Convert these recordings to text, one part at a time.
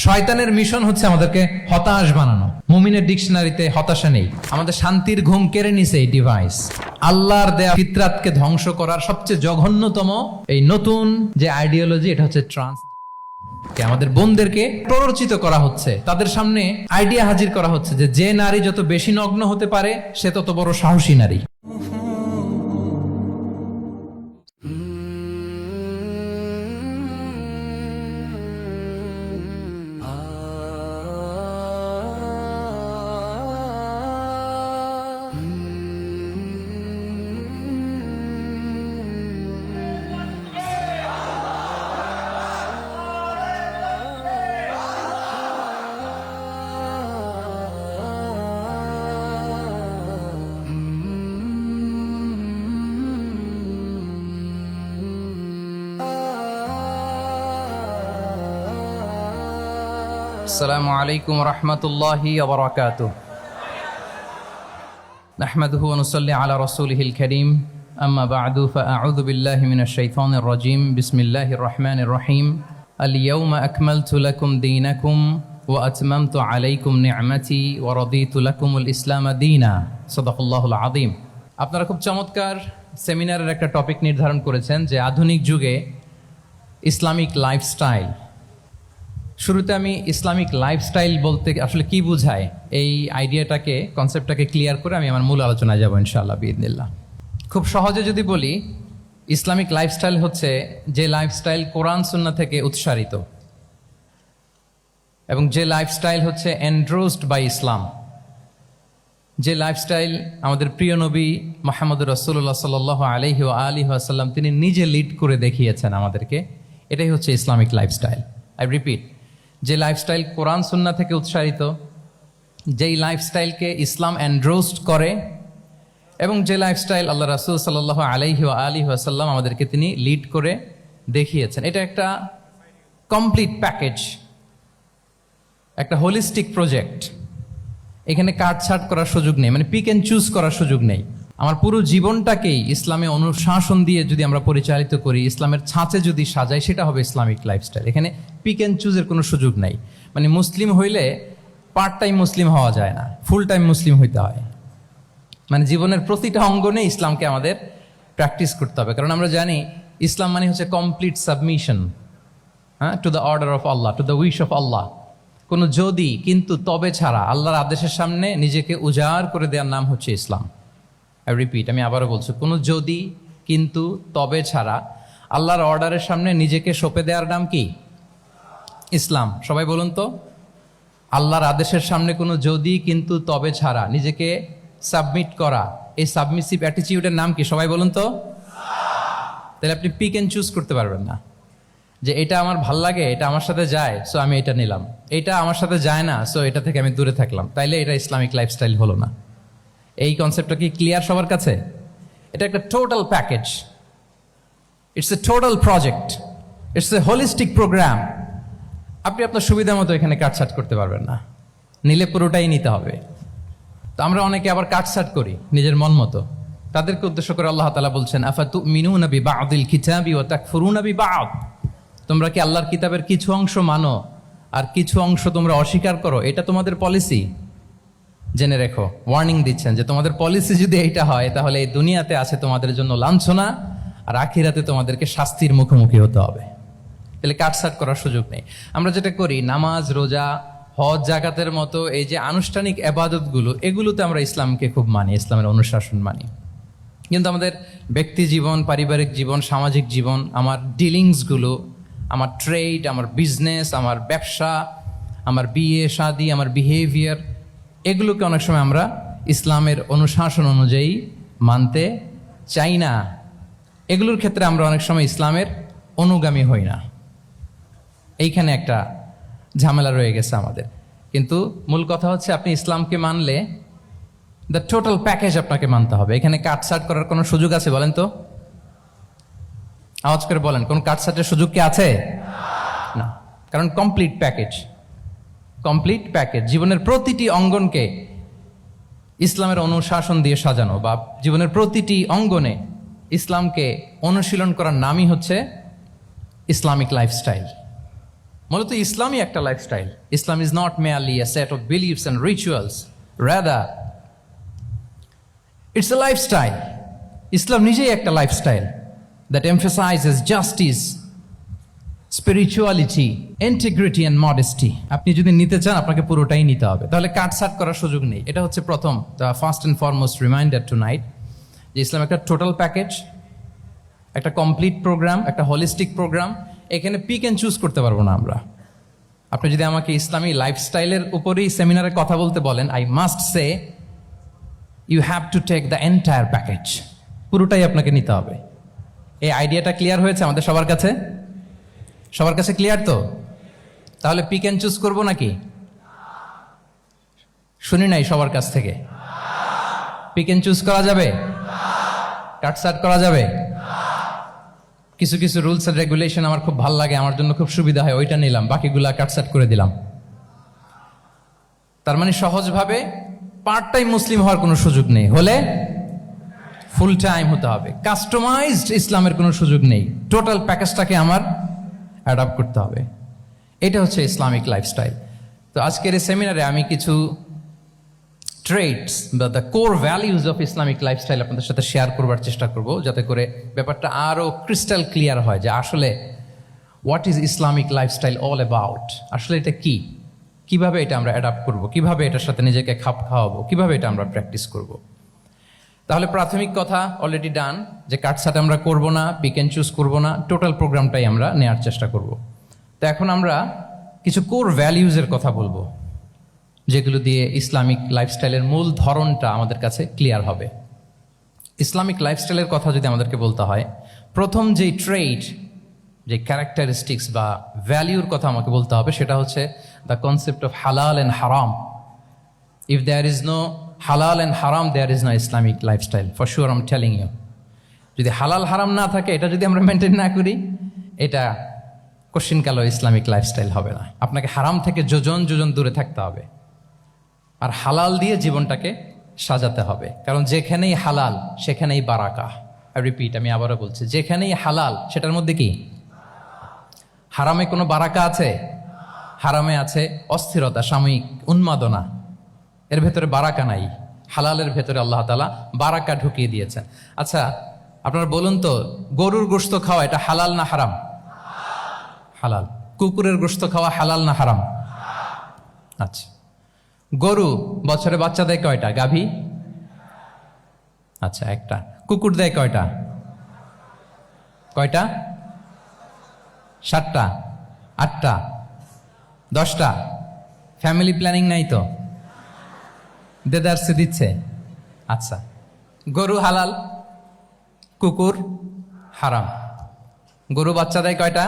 শয়তানের মিশন হচ্ছে আমাদেরকে হতাশ বানানো। মুমিনের ডিকশনারিতে হতাশা নেই। আমাদের শান্তির ঘুম কেড়ে নিছে এই ডিভাইস। আল্লাহর দেয়া ফিতরাতকে ধ্বংস করার সবচেয়ে জঘন্যতম এই নতুন যে আইডিওলজি, এটা হচ্ছে ট্রান্স। আমাদের বোনদেরকে প্ররোচিত করা হচ্ছে, তাদের সামনে আইডিয়া হাজির করা হচ্ছে যে নারী যত বেশি নগ্ন হতে পারে সে তত বড় সাহসী নারী। আসসালামু আলাইকুম রহমতুল্লাহি ওয়া বারাকাতুহু। নাহমাদুহু ওয়া নুসাল্লি আলা রাসূলিহিল কারীম, আম্মা বা'দু, ফাআউযু বিল্লাহি মিনাশ শাইতানির রাজীম। বিসমিল্লাহির রহমানির রহিম। আল ইয়াওমা আকমালতু লাকুম দীনাকুম ওয়া আতমামতু আলাইকুম নি'মাতি ওয়া রাদিতু লাকুমুল ইসলাম দীনা। সাদাকাল্লাহুল আযীম। আপনারা খুব চমৎকার সেমিনারের একটা টপিক নির্ধারণ করেছেন যে আধুনিক যুগে ইসলামিক লাইফস্টাইল। শুরুতে আমি ইসলামিক লাইফস্টাইল বলতে আসলে কি বোঝায় এই আইডিয়াটাকে, কনসেপ্টটাকে ক্লিয়ার করে আমি আমার মূল আলোচনায় যাব ইনশাআল্লাহ বিইذনিল্লাহ। খুব সহজে যদি বলি, ইসলামিক লাইফস্টাইল হচ্ছে যে লাইফস্টাইল কোরআন সুন্নাহ থেকে উৎসারিত এবং যে লাইফস্টাইল হচ্ছে এন্ডোর্সড বাই ইসলাম, যে লাইফস্টাইল আমাদের প্রিয় নবী মুহাম্মদ রাসূলুল্লাহ সাল্লাল্লাহু আলাইহি ওয়া আলিহি ওয়াসাল্লাম তিনি নিজে লিড করে দেখিয়েছেন আমাদেরকে। এটাই হচ্ছে ইসলামিক লাইফস্টাইল। আই রিপিট, যে লাইফস্টাইল কোরআন সুন্নাহ থেকে উৎসারিত, যেই লাইফস্টাইলকে ইসলাম এন্ডোর্সড করে এবং যে লাইফস্টাইল আল্লাহ রাসূল সাল্লাল্লাহু আলাইহি ওয়া আলিহি ওয়াসাল্লাম আমাদেরকে তিনি লিড করে দেখিয়েছেন। এটা একটা কমপ্লিট প্যাকেজ, একটা হোলিস্টিক প্রজেক্ট। এখানে কাটছাট করার সুযোগ নেই, মানে পিক অ্যান্ড চুজ করার সুযোগ নেই। আমার পুরো জীবনটাকেই ইসলামে অনুশাসন দিয়ে যদি আমরা পরিচালিত করি, ইসলামের ছাঁচে যদি সাজাই, সেটা হবে ইসলামিক লাইফস্টাইল। এখানে পিক অ্যান্ড চুজের কোনো সুযোগ নাই। মানে মুসলিম হইলে পার্ট টাইম মুসলিম হওয়া যায় না, ফুল টাইম মুসলিম হইতে হয়। মানে জীবনের প্রতিটা অঙ্গনে ইসলামকে আমাদের প্র্যাকটিস করতে হবে, কারণ আমরা জানি ইসলাম মানে হচ্ছে কমপ্লিট সাবমিশন, হ্যাঁ, to the order of Allah, to the wish of Allah. কোনো যদি কিন্তু তবে ছাড়া আল্লাহর আদেশের সামনে নিজেকে উজাড় করে দেওয়ার নাম হচ্ছে ইসলাম। আই রিপিট, আমি আবারও বলছি, কোনো যদি কিন্তু তবে ছাড়া আল্লাহর অর্ডারের সামনে নিজেকে সঁপে দেওয়ার নাম কি? ইসলাম। সবাই বলুন তো, আল্লাহর আদেশের সামনে কোনো যদি কিন্তু তবে ছাড়া নিজেকে সাবমিট করা, এই সাবমিসিভ অ্যাটিটিউডের নাম কি? সবাই বলুন তো। তাহলে আপনি পিক অ্যান্ড চুজ করতে পারবেন না যে এটা আমার ভাল লাগে, এটা আমার সাথে যায়, সো আমি এটা নিলাম, এটা আমার সাথে যায় না, সো এটা থেকে আমি দূরে থাকলাম। তাইলে এটা ইসলামিক লাইফস্টাইল হলো না। এই কনসেপ্টটা কি ক্লিয়ার সবার কাছে? এটা একটা total package, it's a total project, it's a holistic programme. আপনি আপনার সুবিধা মতো এখানে কাটছাট করতে পারবেন না, নিলে পুরোটাই নিতে হবে। তো আমরা অনেকে আবার কাটছাট করি নিজের মন মতো। তাদেরকে উদ্দেশ্য করে আল্লাহ তাআলা বলছেন, আফাতুমিনুনা বিবা'দিল কিতাবি ওয়া তাকফুরুনা বিবা'দ। তোমরা কি আল্লাহর কিতাবের কিছু অংশ মানো আর কিছু অংশ তোমরা অস্বীকার করো? এটা তোমাদের পলিসি। জেনে রেখো, ওয়ার্নিং দিচ্ছেন যে তোমাদের পলিসি যদি এইটা হয়, তাহলে এই দুনিয়াতে আছে তোমাদের জন্য লাঞ্ছনা, আর আখিরাতে তোমাদেরকে শাস্তির মুখোমুখি হতে হবে। তাহলে কাটছাট করার সুযোগ নেই। আমরা যেটা করি, নামাজ, রোজা, হজ, জাকাতের মতো এই যে আনুষ্ঠানিক ইবাদতগুলো, এগুলোতে আমরা ইসলামকে খুব মানি, ইসলামের অনুশাসন মানি। কিন্তু আমাদের ব্যক্তি জীবন, পারিবারিক জীবন, সামাজিক জীবন, আমার ডিলিংসগুলো, আমার ট্রেড, আমার বিজনেস, আমার ব্যবসা, আমার বিয়ে শাদী, আমার বিহেভিয়ার, এগুলোকে অনেক সময় আমরা ইসলামের অনুশাসন অনুযায়ী মানতে চাই না। এগুলোর ক্ষেত্রে আমরা অনেক সময় ইসলামের অনুগামী হই না। এইখানে একটা ঝামেলা রয়ে গেছে আমাদের। কিন্তু মূল কথা হচ্ছে, আপনি ইসলামকে মানলে দ্য টোটাল প্যাকেজ আপনাকে মানতে হবে। এখানে কাটছাট করার কোনো সুযোগ আছে বলেন তো? আওয়াজ করে বলেন, কোন কাটছাটের সুযোগ কি আছে? না, কারণ কমপ্লিট প্যাকেজ, কমপ্লিট প্যাকেজ। জীবনের প্রতিটি অঙ্গনকে ইসলামের অনুশাসন দিয়ে সাজানো, বা জীবনের প্রতিটি অঙ্গনে ইসলামকে অনুশীলন করার নামই হচ্ছে ইসলামিক লাইফস্টাইল। মূলত ইসলামই একটা lifestyle. Islam is not merely a set of beliefs and rituals, rather it's a lifestyle. ইসলাম নিজেই একটা lifestyle that emphasizes justice, spirituality, integrity and modesty. আপনি যদি নিতে চান আপনাকে পুরোটাই নিতে হবে, তাহলে কাটছাট করার সুযোগ নেই। এটা হচ্ছে প্রথম, the first and foremost reminder tonight, যে ইসলাম একটা টোটাল প্যাকেজ, একটা কমপ্লিট প্রোগ্রাম, একটা হোলিস্টিক প্রোগ্রাম। এখানে পিক অ্যান্ড চুজ করতে পারবো না আমরা। আপনি যদি আমাকে ইসলামী লাইফস্টাইলের উপরেই সেমিনারে কথা বলতে বলেন, I must say you have to take the entire package, পুরোটাই আপনাকে নিতে হবে। এই আইডিয়াটা ক্লিয়ার হয়েছে আমাদের সবার কাছে? সবার কাছে ক্লিয়ার তো? তাহলে পিক অ্যান্ড চুজ করবো নাকি? শুনি নাই সবার কাছ থেকে। পিক অ্যান্ড চুজ করা যাবে? কাটছাট করা যাবে? কিছু কিছু রুলস এন্ড রেগুলেশন আমার খুব ভালো লাগে, আমার জন্য খুব সুবিধা হয়, ওইটা নিলাম, বাকিগুলা কাটছাট করে দিলাম। তার মানে সহজভাবে পার্ট টাইম মুসলিম হওয়ার কোনো সুযোগ নেই, হলে ফুল টাইম হতে হবে। কাস্টমাইজড ইসলামের কোনো সুযোগ নেই, টোটাল প্যাকেজটাকে আমার অ্যাডাপ্ট করতে হবে। এটা হচ্ছে ইসলামিক লাইফস্টাইল। তো আজকের এই সেমিনারে আমি কিছু ট্রেটস বা the core values of Islamic lifestyle আপনাদের সাথে শেয়ার করবার চেষ্টা করব, যাতে করে ব্যাপারটা আরও ক্রিস্টাল ক্লিয়ার হয় যে আসলে what is Islamic lifestyle all about. আসলে এটা কি, কিভাবে এটা আমরা অ্যাডাপ্ট করব, কিভাবে এটার সাথে নিজেকে খাপ খাওয়াবো, কিভাবে এটা আমরা প্র্যাকটিস করব। তাহলে প্রাথমিক কথা অলরেডি ডান, যে কাটছাট আমরা করব না, পিক অ্যান্ড চুজ করব না, টোটাল প্রোগ্রামটাই আমরা নেওয়ার চেষ্টা করব। তো এখন আমরা কিছু কোর ভ্যালিউজের কথা বলবো, যেগুলো দিয়ে ইসলামিক লাইফস্টাইলের মূল ধরনটা আমাদের কাছে ক্লিয়ার হবে। ইসলামিক লাইফস্টাইলের কথা যদি আমাদেরকে বলতে হয়, প্রথম যেই ট্রেট, যে ক্যারেক্টারিস্টিক্স বা ভ্যালিউর কথা আমাকে বলতে হবে, সেটা হচ্ছে দ্য কনসেপ্ট অফ হালাল and haram. If there is no halal and হারাম, there is no Islamic lifestyle, for sure I am telling you. যদি হালাল হারাম না থাকে, এটা যদি আমরা মেনটেন না করি, এটা কোশ্চিনকালেও ইসলামিক লাইফস্টাইল হবে না। আপনাকে হারাম থেকে যোজন যোজন দূরে থাকতে হবে, আর হালাল দিয়ে জীবনটাকে সাজাতে হবে। কারণ যেখানেই হালাল সেখানেই বারাকা। আই রিপিট, আমি আবারও বলছি, যেখানেই হালাল সেটার মধ্যে কি? হারামে কোনো বারাকা আছে? হারামে আছে অস্থিরতা, সাময়িক উন্মাদনা, এর ভেতরে বারাকা নাই। হালালের ভেতরে আল্লাহ তাআলা বারাকা ঢুকিয়ে দিয়েছেন। আচ্ছা, আপনারা বলুন তো, গরুর গোশত খাওয়া এটা হালাল না হারাম? হালাল। কুকুরের গোশত খাওয়া হালাল না হারাম? আচ্ছা, গরু বছরে বাচ্চা দেয় কয়টা? গাভী? আচ্ছা, একটা। কুকুর দেয় কয়টা? কয়টা? 7টা, 8টা, 10টা? ফ্যামিলি প্ল্যানিং নাই তো? দেদারসে দিচ্ছে। আচ্ছা, গরু হালাল, কুকুর হারাম। গরু বাচ্চা দেয় কয়টা?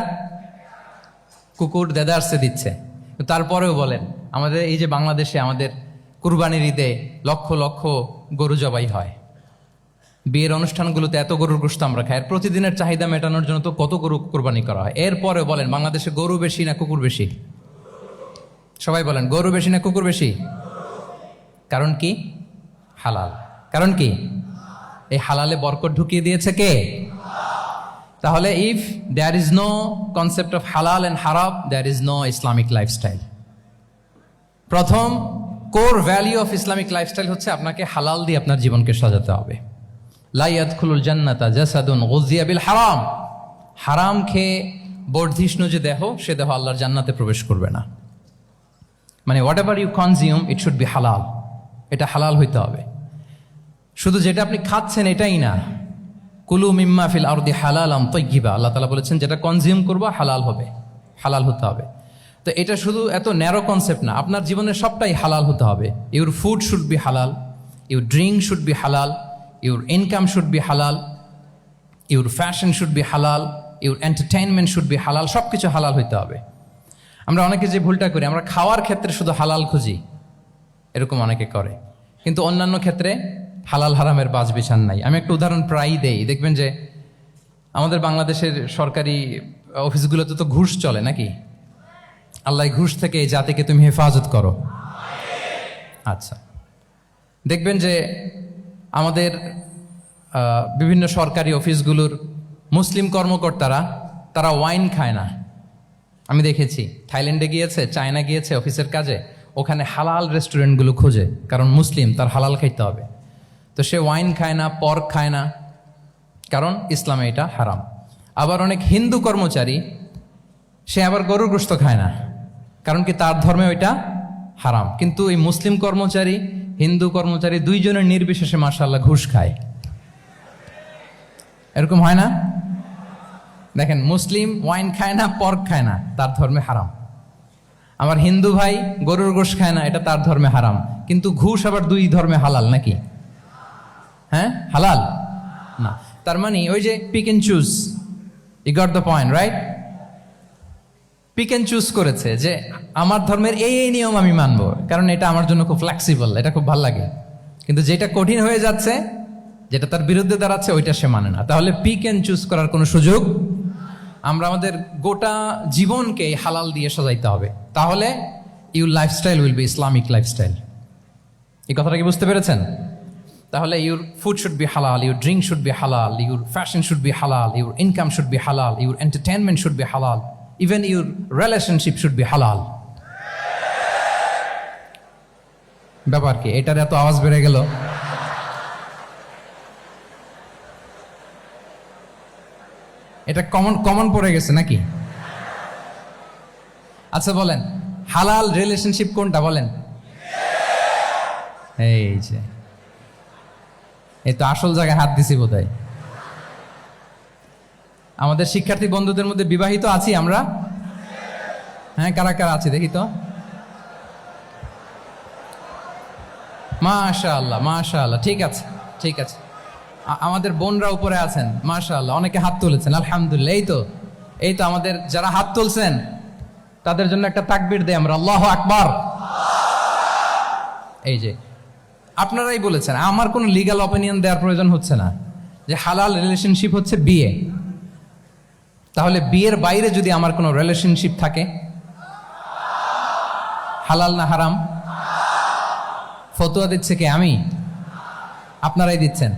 কুকুর দেদারসে দিচ্ছে। তারপরেও বলেন, আমাদের এই যে বাংলাদেশে আমাদের কুরবানির ঈদে লক্ষ লক্ষ গরু জবাই হয়, বিয়ের অনুষ্ঠানগুলোতে এত গরুর গোশত আমরা খাই, আর প্রতিদিনের চাহিদা মেটানোর জন্য তো কত গরু কোরবানি করা হয়। এরপরে বলেন, বাংলাদেশে গরু বেশি না কুকুর বেশি? সবাই বলেন, গরু বেশি না কুকুর বেশি? কারণ কি? হালাল। কারণ কি? এই হালালে বরকত ঢুকিয়ে দিয়েছে কে? তাহলে if there is no concept of হালাল অ্যান্ড হারাম, there is no Islamic lifestyle. প্রথম core value of Islamic lifestyle হচ্ছে আপনাকে হালাল দিয়ে আপনার জীবনকে সাজাতে হবে। লা ইয়াদখুলুল জান্নাতা জাসাদুন গুযিয়া বিল হারাম। হারাম খেয়ে বর্ধিষ্ণু যে দেহ, সে দেহ আল্লাহর জান্নাতে প্রবেশ করবে না। মানে whatever you consume, it should be halal. এটা হালাল হইতে হবে। শুধু যেটা আপনি খাচ্ছেন এটাই না, কুলু মিম্মা ফিল আরদি হালালাম তাইয়্যিবা, আল্লাহ তাআলা বলেছেন যেটা কনজিউম করবো হালাল হবে, হালাল হতে হবে। তো এটা শুধু এত ন্যারো কনসেপ্ট না, আপনার জীবনের সবটাই হালাল হতে হবে। ইউর ফুড শুড বি হালাল, ইউর ড্রিঙ্ক শুড বি হালাল, ইউর ইনকাম শুড বি হালাল, ইউর ফ্যাশন শুড বি হালাল, ইউর এন্টারটেইনমেন্ট শুড বি হালাল। সব কিছু হালাল হইতে হবে। আমরা অনেকে যে ভুলটা করি, আমরা খাওয়ার ক্ষেত্রে শুধু হালাল খুঁজি, এরকম অনেকে করে, কিন্তু অন্যান্য ক্ষেত্রে হালাল হারামের বাজ বিছান নাই। আমি একটা উদাহরণ প্রায়ই দেই, দেখবেন যে আমাদের বাংলাদেশের সরকারি অফিসগুলোতে তো ঘুষ চলে নাকি? আল্লাহ ঘুষ থেকে এই জাতিকে তুমি হেফাজত করো। আচ্ছা, দেখবেন যে আমাদের বিভিন্ন সরকারি অফিসগুলোর মুসলিম কর্মকর্তারা, তারা ওয়াইন খায় না। আমি দেখেছি থাইল্যান্ডে গিয়েছে, চায়না গিয়েছে অফিসের কাজে, ওখানে হালাল রেস্টুরেন্টগুলো খোঁজে, কারণ মুসলিম, তার হালাল খাইতে হবে। তো সে ওয়াইন খায় না, পর্ক খায় না, কারণ ইসলামে এটা হারাম। আবার অনেক হিন্দু কর্মচারী, সে আবার গরুর গোশত খায় না, কারণ কি তার ধর্মে ওইটা হারাম। কিন্তু এই মুসলিম কর্মচারী, হিন্দু কর্মচারী দুইজনের নির্বিশেষে মাশাআল্লাহ ঘুষ খায়। এরকম হয় না? দেখেন, মুসলিম ওয়াইন খায় না, পর্ক খায় না, তার ধর্মে হারাম। আমার হিন্দু ভাই গরুর গোশত খায় না, এটা তার ধর্মে হারাম। কিন্তু ঘুষ আবার দুই ধর্মে হালাল নাকি? হ্যাঁ, হালাল না। তার মানে ওই যে pick and choose, you got the point, right? Pick and choose করেছে যে আমার ধর্মের এই এই নিয়ম আমি মানবো, কারণ এটা আমার জন্য খুব ফ্লেক্সিবল, এটা খুব ভালো লাগে। কিন্তু যেটা কঠিন হয়ে যাচ্ছে, যেটা তার বিরুদ্ধে দাঁড়াচ্ছে, ওইটা সে মানে না। তাহলে পিক এন্ড চুজ করার কোনো সুযোগ, আমরা আমাদের গোটা জীবনকে হালাল দিয়ে সাজাইতে হবে। তাহলে your lifestyle will be Islamic lifestyle. এই কথাটা কি বুঝতে পেরেছেন? তাহলে ইউর ফুড শুড বি হালাল, ইউর ড্রিঙ্ক শুড বি হালাল, ইউর ফ্যাশন শুড বি হালাল, ইউর ইনকাম শুড বি হালাল, ইউর এন্টারটেনমেন্ট শুড বি হালাল, even your relationship should be হালাল। ব্যাপার কি? এটার এত আওয়াজ বেড়ে গেল। এটা কমন পড়ে গেছে নাকি? আচ্ছা বলেন, হালাল রিলেশনশিপ কোনটা বলেন? এই যে, এই তো আসল জায়গায় হাত দিছি বোধহয়। আমাদের শিক্ষার্থী বন্ধুদের মধ্যে বিবাহিত আছি আমরা? হ্যাঁ, কারা কারা আছি দেখি তো। মাশাআল্লাহ, মাশাআল্লাহ, ঠিক আছে, ঠিক আছে। আমাদের বোনরা উপরে আছেন, মাশাআল্লাহ, অনেকে হাত তুলেছেন, আলহামদুলিল্লাহ। এই তো আমাদের যারা হাত তুলছেন তাদের জন্য একটা তাকবীর দেই আমরা, আল্লাহু আকবার। এই যে আপনারাই বলেছেন, আমার কোনো লিগ্যাল অপিনিয়ন দেওয়ার প্রয়োজন হচ্ছে না, যে হালাল রিলেশনশিপ হচ্ছে বিয়ে। তাহলে বিয়ের বাইরে যদি আমার কোনো রিলেশনশিপ থাকে, হালাল না হারাম? ফতোয়া দিচ্ছে কে? আমি? আপনারাই দিচ্ছেন।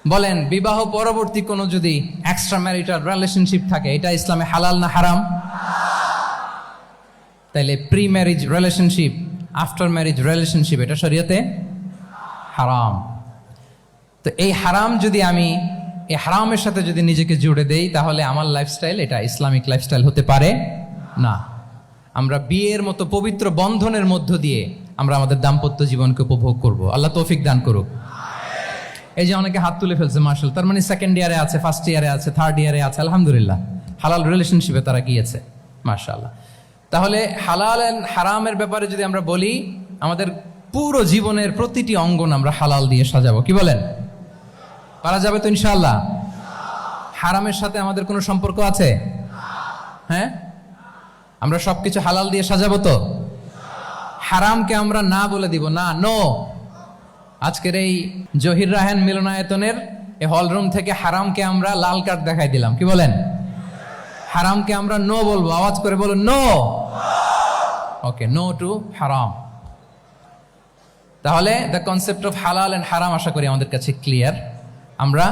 বলেন, বিবাহ পরবর্তী কোনো যদি এক্সট্রা ম্যারিটাল রিলেশনশিপ থাকে, এটা ইসলামে হালাল না হারাম? তাইলে pre marriage relationship, after marriage relationship, এটা শরীয়তে হারাম। তো এই হারাম যদি আমি এই হারামের সাথে যদি নিজেকে জুড়ে দেই, তাহলে আমার লাইফস্টাইল এটা ইসলামিক লাইফস্টাইল হতে পারে না। আমরা বিয়ের মতো পবিত্র বন্ধনের মধ্য দিয়ে আমরা আমাদের দাম্পত্য জীবনকে উপভোগ করব। আল্লাহ তৌফিক দান করুক। এই যে অনেকে হাত তুলে ফেলছে, মাশাআল্লাহ, তার মানে সেকেন্ড ইয়ারে আছে, ফার্স্ট ইয়ারে আছে, থার্ড ইয়ারে আছে, আলহামদুলিল্লাহ, হালাল রিলেশনশিপে তারা গিয়েছে, মাশাআল্লাহ। তাহলে হালাল এন্ড হারামের ব্যাপারে যদি আমরা বলি, আমাদের পুরো জীবনের প্রতিটি অঙ্গন আমরা হালাল দিয়ে সাজাবো। কি বলেন? পারা যাবে তো ইনশাআল্লাহ? হারামের সাথে আমাদের কোনো সম্পর্ক আছে? হ্যাঁ, আমরা সবকিছু হালাল দিয়ে সাজাবো তো? হারামকে আমরা না বলে দিব, না, নো। আজকের এই জহির রায়হান মিলনায়তনের এই হলরুম থেকে হারামকে আমরা লাল কার্ড দেখাই দিলাম। কি বলেন? হারামকে আমরা নো বলবো, আওয়াজ করে বলুন, নো। ওকে, নো টু হারাম। তাহলে দ্য কনসেপ্ট অফ হালাল এন্ড হারাম আশা করি আমাদের কাছে ক্লিয়ার। আমরা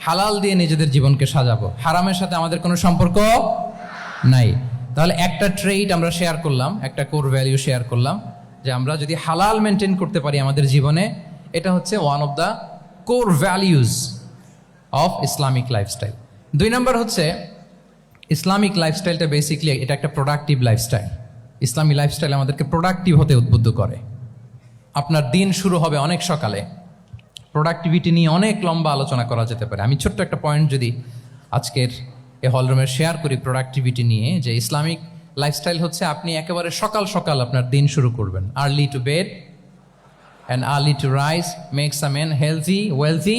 হালাল দিয়ে নিজেদের জীবনকে সাজাবো, হারামের সাথে আমাদের কোনো সম্পর্ক নাই। তাহলে একটা ট্রেইট আমরা শেয়ার করলাম, একটা কোর ভ্যালু শেয়ার করলাম, যে আমরা যদি হালাল মেনটেন করতে পারি আমাদের জীবনে, এটা হচ্ছে one of the core values of Islamic lifestyle. 2 নম্বর হচ্ছে, ইসলামিক লাইফস্টাইলটা বেসিকলি এটা একটা প্রোডাক্টিভ লাইফস্টাইল। ইসলামী লাইফস্টাইল আমাদেরকে প্রোডাক্টিভ হতে উদ্বুদ্ধ করে। আপনার দিন শুরু হবে অনেক সকালে, প্রোডাক্টিভিটি নিয়ে অনেক লম্বা আলোচনা করা যেতে পারে। আমি ছোট্ট একটা পয়েন্ট যদি আজকের এই হলরুমে শেয়ার করি প্রোডাক্টিভিটি নিয়ে, যে ইসলামিক লাইফস্টাইল হচ্ছে আপনি একেবারে সকাল সকাল আপনার দিন শুরু করবেন। Early to bed and early to rise makes a man healthy wealthy.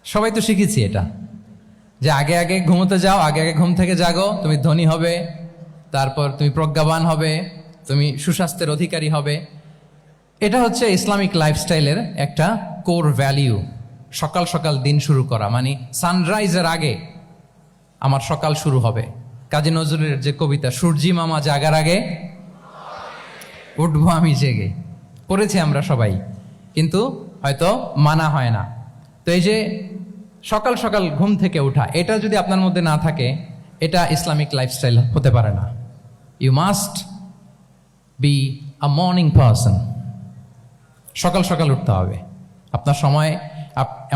সবাই তো শিখেছি এটা, যে আগে আগে ঘুমোতে যাও, আগে আগে ঘুম থেকে জাগো, তুমি ধনী হবে, তারপর তুমি প্রজ্ঞাবান হবে, তুমি সুস্বাস্থ্যের অধিকারী হবে। এটা হচ্ছে ইসলামিক লাইফস্টাইলের একটা কোর ভ্যালিউ। সকাল সকাল দিন শুরু করা, মানে সানরাইজের আগে আমার সকাল শুরু হবে। কাজী নজরুলের যে কবিতা, সূর্যি মামা জাগার আগে উঠবো আমি জেগে, পড়েছি আমরা সবাই, কিন্তু হয়তো মানা হয় না। তো এই যে সকাল সকাল ঘুম থেকে ওঠা, এটা যদি আপনার মধ্যে না থাকে, এটা ইসলামিক লাইফস্টাইল হতে পারে না। You must be a morning person. সকাল সকাল উঠতে হবে। আপনার সময়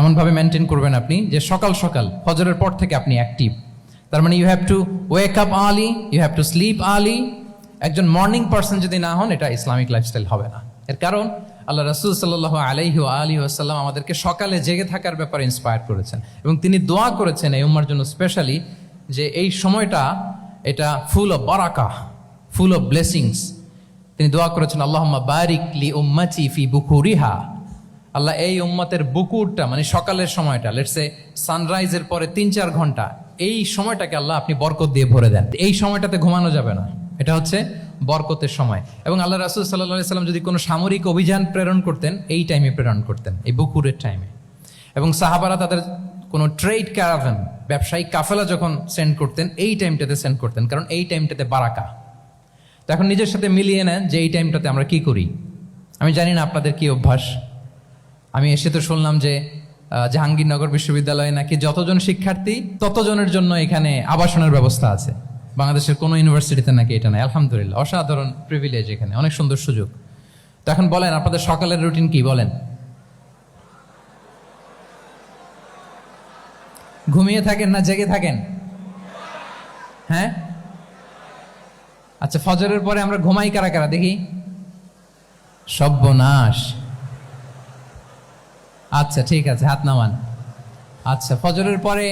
এমনভাবে মেনটেন করবেন আপনি যে সকাল সকাল ফজরের পর থেকে আপনি অ্যাক্টিভ। তার মানে you have to wake up early, you have to sleep early. একজন মর্নিং পারসন যদি না হন, এটা ইসলামিক লাইফস্টাইল হবে না। এর কারণ আল্লাহ রাসূল সাল্লাল্লাহু আলাইহি ওয়া আলিহি ওয়াসাল্লাম আমাদেরকে সকালে জেগে থাকার ব্যাপারে ইন্সপায়ার করেছেন এবং তিনি দোয়া করেছেন এই উম্মার জন্য স্পেশালি, যে এই সময়টা এটা full of baraka, full of blessings. তিনি দোয়া করেছেন আল্লাহুম্মা বারিক লি উম্মতি ফি বুকুরিহা। আল্লাহ এই উম্মতের বুকুরটা মানে সকালের সময়টা, লেটস সে সানরাইজের পরে 3-4 ঘন্টা, এই সময়টাকে আল্লাহ আপনি বরকত দিয়ে ভরে দেন। এই সময়টাতে ঘুমানো যাবে না, এটা হচ্ছে বরকতের সময়। এবং আল্লাহ রাসূল সাল্লাল্লাহু আলাইহি সাল্লাম যদি কোনো সামরিক অভিযান প্রেরণ করতেন, এই টাইমে প্রেরণ করতেন, এই বুকুরের টাইমে। এবং সাহাবারা তাদের কোনো ট্রেড ক্যারাভান, ব্যবসায়িক কাফেলা যখন সেন্ড করতেন, এই টাইমটাতে সেন্ড করতেন, কারণ এই টাইমটাতে বারাকা। তো এখন নিজের সাথে মিলিয়ে নেন যে এই টাইমটাতে আমরা কি করি। আমি জানি না আপনাদের কি অভ্যাস। আমি এসে তো শুনলাম যে জাহাঙ্গীরনগর বিশ্ববিদ্যালয়ে নাকি যতজন শিক্ষার্থী ততজনের জন্য এখানে আবাসনের ব্যবস্থা আছে। বাংলাদেশের কোনো ইউনিভার্সিটিতে নাকি এটা নাই। আলহামদুলিল্লাহ, অসাধারণ প্রিভিলেজ, এখানে অনেক সুন্দর সুযোগ। তো এখন বলেন আপনাদের সকালের রুটিন কি বলেন? ঘুমিয়ে থাকেন না জেগে থাকেন? হ্যাঁ, আচ্ছা, ফজরের পরে আমরা ঘুমাই কারা কারা দেখি? সর্বনাশ। আচ্ছা ঠিক আছে, হাত নামান। আচ্ছা, ফজরের পরে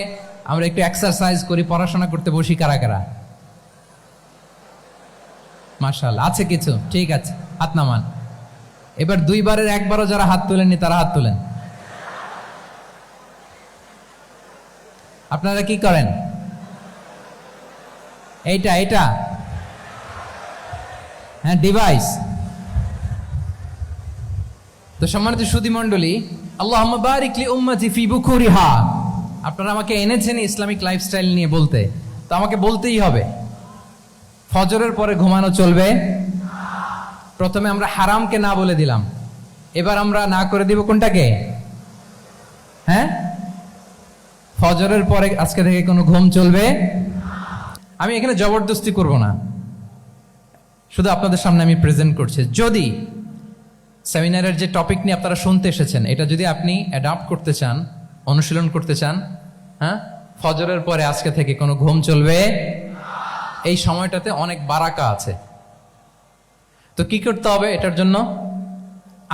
আমরা একটু এক্সারসাইজ করি, পড়াশোনা করতে বসি কারা কারা? মাশাআল্লাহ, আছে কিছু, ঠিক আছে, হাত নামান। এবার 2 বারের 1 বারও যারা হাত তোলেননি তারা হাত তোলেন। আপনারা কি করেন? এইটা এটা হ্যাঁ, ডিভাইস। তো সম্মানিত সুধী মণ্ডলী, আল্লাহুম্মা বারিক লি উম্মতি ফি বুকুরিহা। আপনারা আমাকে এনেছেন ইসলামিক লাইফস্টাইল নিয়ে বলতে, তো আমাকে বলতেই হবে ফজরের পরে ঘুমানো চলবে। প্রথমে আমরা হারামকে না বলে দিলাম, এবার আমরা না করে দিব কোনটাকে? হ্যাঁ, ফজরের পরে আজকে থেকে কোনো ঘুম চলবে। আমি এখানে জবরদস্তি করব না, শুধু আপনাদের সামনে আমি প্রেজেন্ট করছি। যদি সেমিনারের যে টপিক নিয়ে আপনারা শুনতে এসেছেন, এটা যদি আপনি অ্যাডাপ্ট করতে চান, অনুশীলন করতে চান, হ্যাঁ, ফজরের পরে আজকে থেকে কোনো ঘুম চলবে। এই সময়টাতে অনেক বারাকা আছে। তো কি করতে হবে? এটার জন্য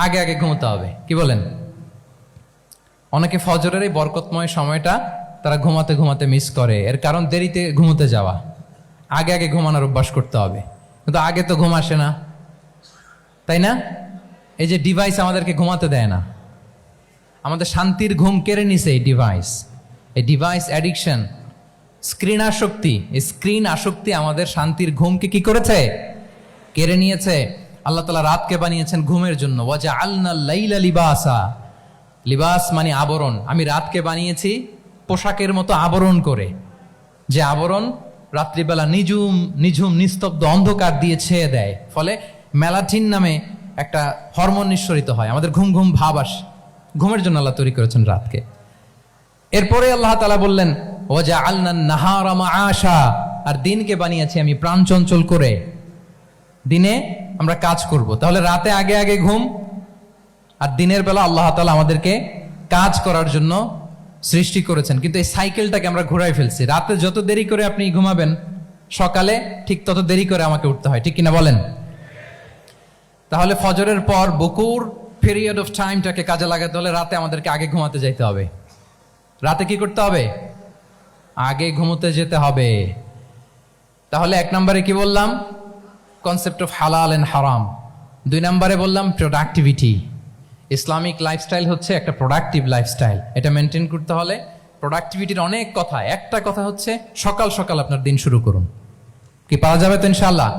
আগে আগে ঘুমোতে হবে। কি বলেন? অনেকে ফজরের এই বরকতময় সময়টা তারা ঘুমাতে ঘুমাতে মিস করে। এর কারণ দেরিতে ঘুমোতে যাওয়া। আগে আগে ঘুমানোর অভ্যাস করতে হবে। কিন্তু আগে তো ঘুম আসে না, তাই না? এই যে ডিভাইস আমাদেরকে ঘুমাতে দেয় না, আমাদের শান্তির ঘুম কেড়ে নিছে এই ডিভাইস। এই ডিভাইস অ্যাডিকশন, স্ক্রিন আসক্তি, এই স্ক্রিন আসক্তি আমাদের শান্তির ঘুমকে কি করেছে? কেড়ে নিয়েছে। আল্লাহ তাআলা রাতকে বানিয়েছেন ঘুমের জন্য। ওয়াজআলনাল লাইলা লিবাসা। লিবাস মানে আবরণ। আমি রাতকে বানিয়েছি পোশাকের মতো আবরণ করে, যে আবরণ রাত্রিবেলা নিঝুম নিঝুম নিস্তব্ধ অন্ধকার দিয়ে ছেয়ে দেয়। ফলে মেলাটিন নামে একটা হরমোন নিঃসরিত হয়, আমাদের ঘুম ঘুম ভাব আসে। ঘুমের জন্য আল্লাহ তৈরি করেছেন রাতকে। এরপরে আল্লাহ তাআলা বললেন ওয়াজআলনান নাহারা মাআশা। আর দিনকে বানিয়েছি আমি প্রাণ চঞ্চল করে, দিনে আমরা কাজ করব। তাহলে রাতে আগে আগে ঘুম, আর দিনের বেলা আল্লাহ তাআলা আমাদেরকে কাজ করার জন্য সৃষ্টি করেছেন। কিন্তু এই সাইকেলটাকে আমরা ঘুরাই ফেলছি। রাতে যত দেরি করে আপনি ঘুমাবেন, সকালে ঠিক তত দেরি করে আমাকে উঠতে হয়, ঠিক কিনা বলেন? তাহলে ফজরের পর বকুর পিরিয়ড অফ টাইমটাকে কাজে লাগাতে হলে রাতে আমাদেরকে আগে ঘুমাতে যেতে হবে। রাতে কি করতে হবে? আগে ঘুমোতে যেতে হবে। তাহলে 1 নম্বরে কি বললাম? কনসেপ্ট অফ হালাল এন্ড হারাম। 2 নম্বরে বললাম প্রোডাক্টিভিটি। ইসলামিক লাইফস্টাইল হচ্ছে একটা প্রোডাক্টিভ লাইফস্টাইল। এটা মেনটেন করতে হলে প্রোডাক্টিভিটির অনেক কথা। একটা কথা হচ্ছে সকাল সকাল আপনার দিন শুরু করুন। কি পাওয়া যাবে তো ইনশাআল্লাহ?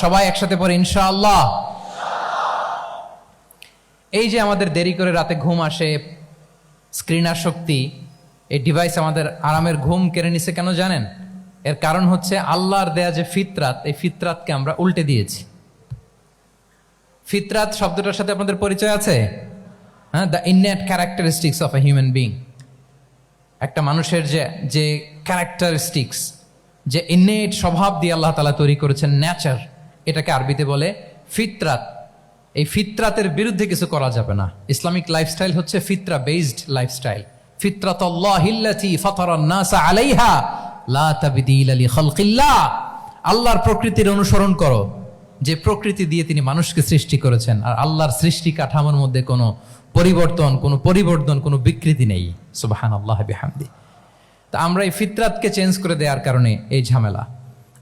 সবাই একসাথে পড়ে ইনশাআল্লাহ। এই যে আমাদের দেরি করে রাতে ঘুম আসে, স্ক্রিন আসক্তি, এই ডিভাইস আমাদের আরামের ঘুম কেড়ে নিছে কেন জানেন? এর কারণ হচ্ছে আল্লাহর দেয়া যে ফিতরাত, এই ফিতরাতকে আমরা উল্টে দিয়েছি। ফিতরাত শব্দটার সাথে আপনাদের পরিচয় আছে? হ্যাঁ, the innate characteristics of a human being. একটা মানুষের যে ক্যারেক্টারিস্টিক্স, যে ইননেট স্বভাব দিয়ে আল্লাহ তাআলা তৈরি করেছেন, নেচার, এটাকে আরবিতে বলে ফিতরাত। এই ফিতরাতের বিরুদ্ধে কিছু করা যাবে না। ইসলামিক লাইফস্টাইল হচ্ছে ফিতরা বেসড লাইফস্টাইল। ফিতরাতাল্লাহিল্লাতী ফাতারান নাসা আলাইহা লা তাবদীলা লিখালকিল্লাহ। আল্লাহর প্রকৃতির অনুসরণ করো, যে প্রকৃতি দিয়ে তিনি মানুষকে সৃষ্টি করেছেন। আর আল্লাহর সৃষ্টি কাঠামোর মধ্যে কোনো পরিবর্তন, কোনো বিকৃতি নেই। সুবহানাল্লাহি বিহামদি। তা আমরা এই ফিতরাতকে চেঞ্জ করে দেওয়ার কারণে এই ঝামেলা।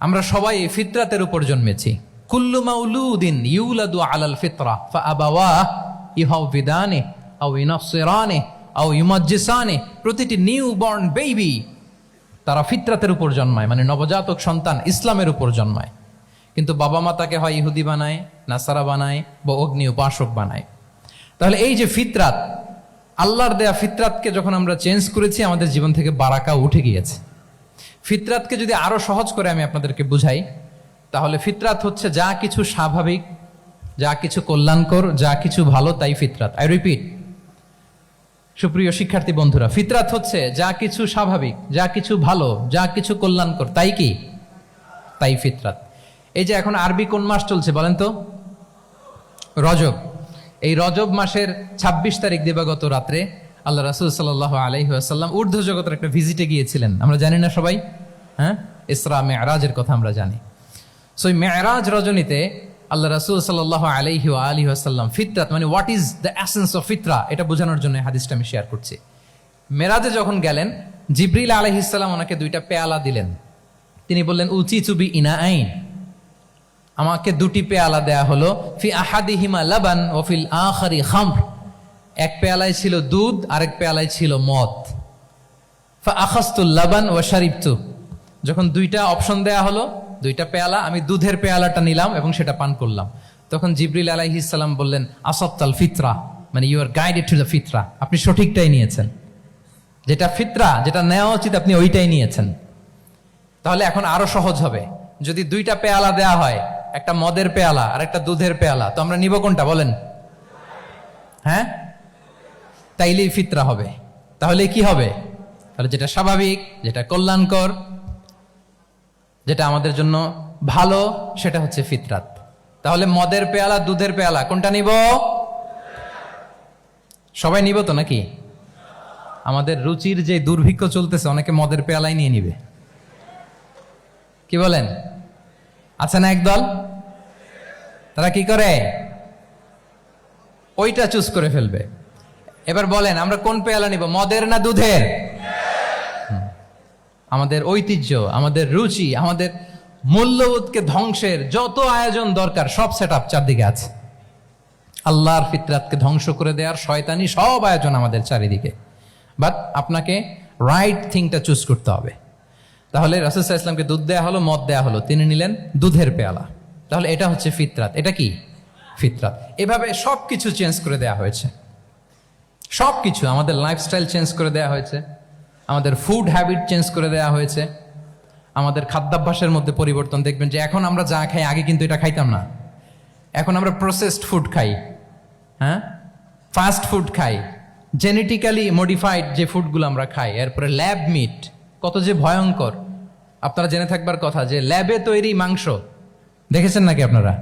আমরা সবাই এই ফিতরাতের উপর জন্মেছি। কুল্লু মাউলুদিন ইউলাদু আলাল ফিতরা ফাআবাওয়াহু ইউহাউবিদানি আও ইউনাসসিরানি আও ইউমাজ্জিসানি। প্রতিটি নিউ বর্ন বেবি তারা ফিতরাতের উপর জন্মায়, মানে নবজাতক সন্তান ইসলামের উপর জন্মায়। কিন্তু বাবা মা তাকে হয় ইহুদি বানায়, নাসারা বানায় বা অগ্নি উপাসক বানায়। তাহলে এই যে ফিতরাত, আল্লাহর দেয়া ফিতরাতকে যখন আমরা চেঞ্জ করেছি, আমাদের জীবন থেকে বারাকা উঠে গিয়েছে। ফিতরাতকে যদি আরো সহজ করে আমি আপনাদেরকে বুঝাই, তাহলে ফিতরাত হচ্ছে যা কিছু স্বাভাবিক, যা কিছু কল্যাণকর, যা কিছু ভালো, তাই ফিতরাত। আই রিপিট, সুপ্রিয় শিক্ষার্থী বন্ধুরা, ফিতরাত হচ্ছে যা কিছু স্বাভাবিক, যা কিছু ভালো, যা কিছু কল্যাণকর, তাই কি? তাই ফিতরাত। এই যে এখন আরবি কোন মাস চলছে বলেন তো? রজব। এই রজব মাসের ২৬ তারিখ দিবাগত রাত্রে আল্লাহ রাসূল সাল্লাল্লাহু আলাইহি ওয়াসাল্লাম ঊর্ধ্ব জগতের একটা ভিজিটে গিয়েছিলেন। আমরা জানি না সবাই? হ্যাঁ, ইসরা মেরাজের কথা আমরা জানি। সো এই মেরাজ রজনীতে আল্লাহ রাসূল সাল্লাল্লাহু আলাইহি ওয়া আলিহি ওয়াসাল্লাম ফিতরাত, মানে what is the essence of ফিতরা, এটা বোঝানোর জন্য হাদিসটা আমি শেয়ার করছি। মেরাজে যখন গেলেন, জিবরিল আলাইহিস সালাম ওনাকে 2টা পেয়ালা দিলেন। তিনি বললেন, উচিতু বি ইনাআইন, আমাকে 2টি পেয়ালা দেয়া হলো। ফি আহাদিহিমা লাবান ওয়া ফিল আখারি খামর। এক পেয়ালায় ছিল দুধ, আরেক পেয়ালায় ছিল মদ। ফা আখাযতুল লাবান ওয়া শারিবতু। যখন 2টা অপশন দেয়া হলো, 2টা পেয়ালা, আমি দুধের পেয়ালাটা নিলাম এবং সেটা পান করলাম। তখন জিবরিল আলাইহিস সালাম বললেন, আসাবতাল ফিতরা, মানে you are guided to the fitra, আপনি সঠিকটাই নিয়েছেন। যেটা ফিতরা, যেটা নেওয়া উচিত, আপনি ওইটাই নিয়েছেন। তাহলে এখন আরো সহজ হবে। যদি 2টা পেয়ালা দেয়া হয়, একটা মদের পেয়ালা আর একটা দুধের পেয়ালা, তো আমরা নিব কোনটা বলেন? হ্যাঁ, তাইলেই ফিতরা হবে। তাহলে কি হবে? তাহলে যেটা স্বাভাবিক, যেটা কল্যাণকর, যেটা আমাদের জন্য ভালো, সেটা হচ্ছে ফিতরাত। তাহলে মদের পেয়ালা, দুধের পেয়ালা, কোনটা নিব? সবাই নিব তো নাকি? আমাদের রুচির যে দুর্ভিক্ষ চলতেছে, অনেকে মদের পেয়ালাই নিয়ে নিবে। কি বলেন? আছে না একদল, তারা কি করে? ওইটা চুজ করে ফেলবে। এবার বলেন, আমরা কোন পেয়ালা নিব, মদের না দুধের? আমাদের ঐতিহ্য, আমাদের রুচি, আমাদের মূল্যবোধকে ধ্বংসের যত আয়োজন দরকার, সব সেটআপ চারদিকে আছে। আল্লাহর ফিতরাতকে ধ্বংস করে দেওয়ার শয়তানি সব আয়োজন আমাদের চারিদিকে। বাট আপনাকে রাইট থিংটা চুজ করতে হবে। তাহলে রাসূল সাল্লাল্লাহু আলাইহি ওয়াসাল্লামকে দুধ দেয়া হলো, মদ দেয়া হলো, তিনি নিলেন দুধের পেয়ালা। তাহলে এটা হচ্ছে ফিতরাত। এটা কি? ফিতরাত। এভাবে সবকিছু চেঞ্জ করে দেয়া হয়েছে। সবকিছু, আমাদের লাইফস্টাইল চেঞ্জ করে দেয়া হয়েছে, আমাদের ফুড হ্যাবিট চেঞ্জ করে দেয়া হয়েছে, আমাদের খাদ্যাভ্যাসের মধ্যে পরিবর্তন। দেখবেন যে এখন আমরা যা খাই, আগে কিন্তু এটা খাইতাম না। এখন আমরা প্রসেসড ফুড খাই, হ্যাঁ, ফাস্ট ফুড খাই, জেনেটিক্যালি মডিফাইড যে ফুডগুলো আমরা খাই, এরপরে ল্যাব মিট, কত যে ভয়ঙ্কর। আপনারা জেনে থাকবার কথা যে ল্যাবে তৈরি মাংস দেখেছেন নাকি আপনারা?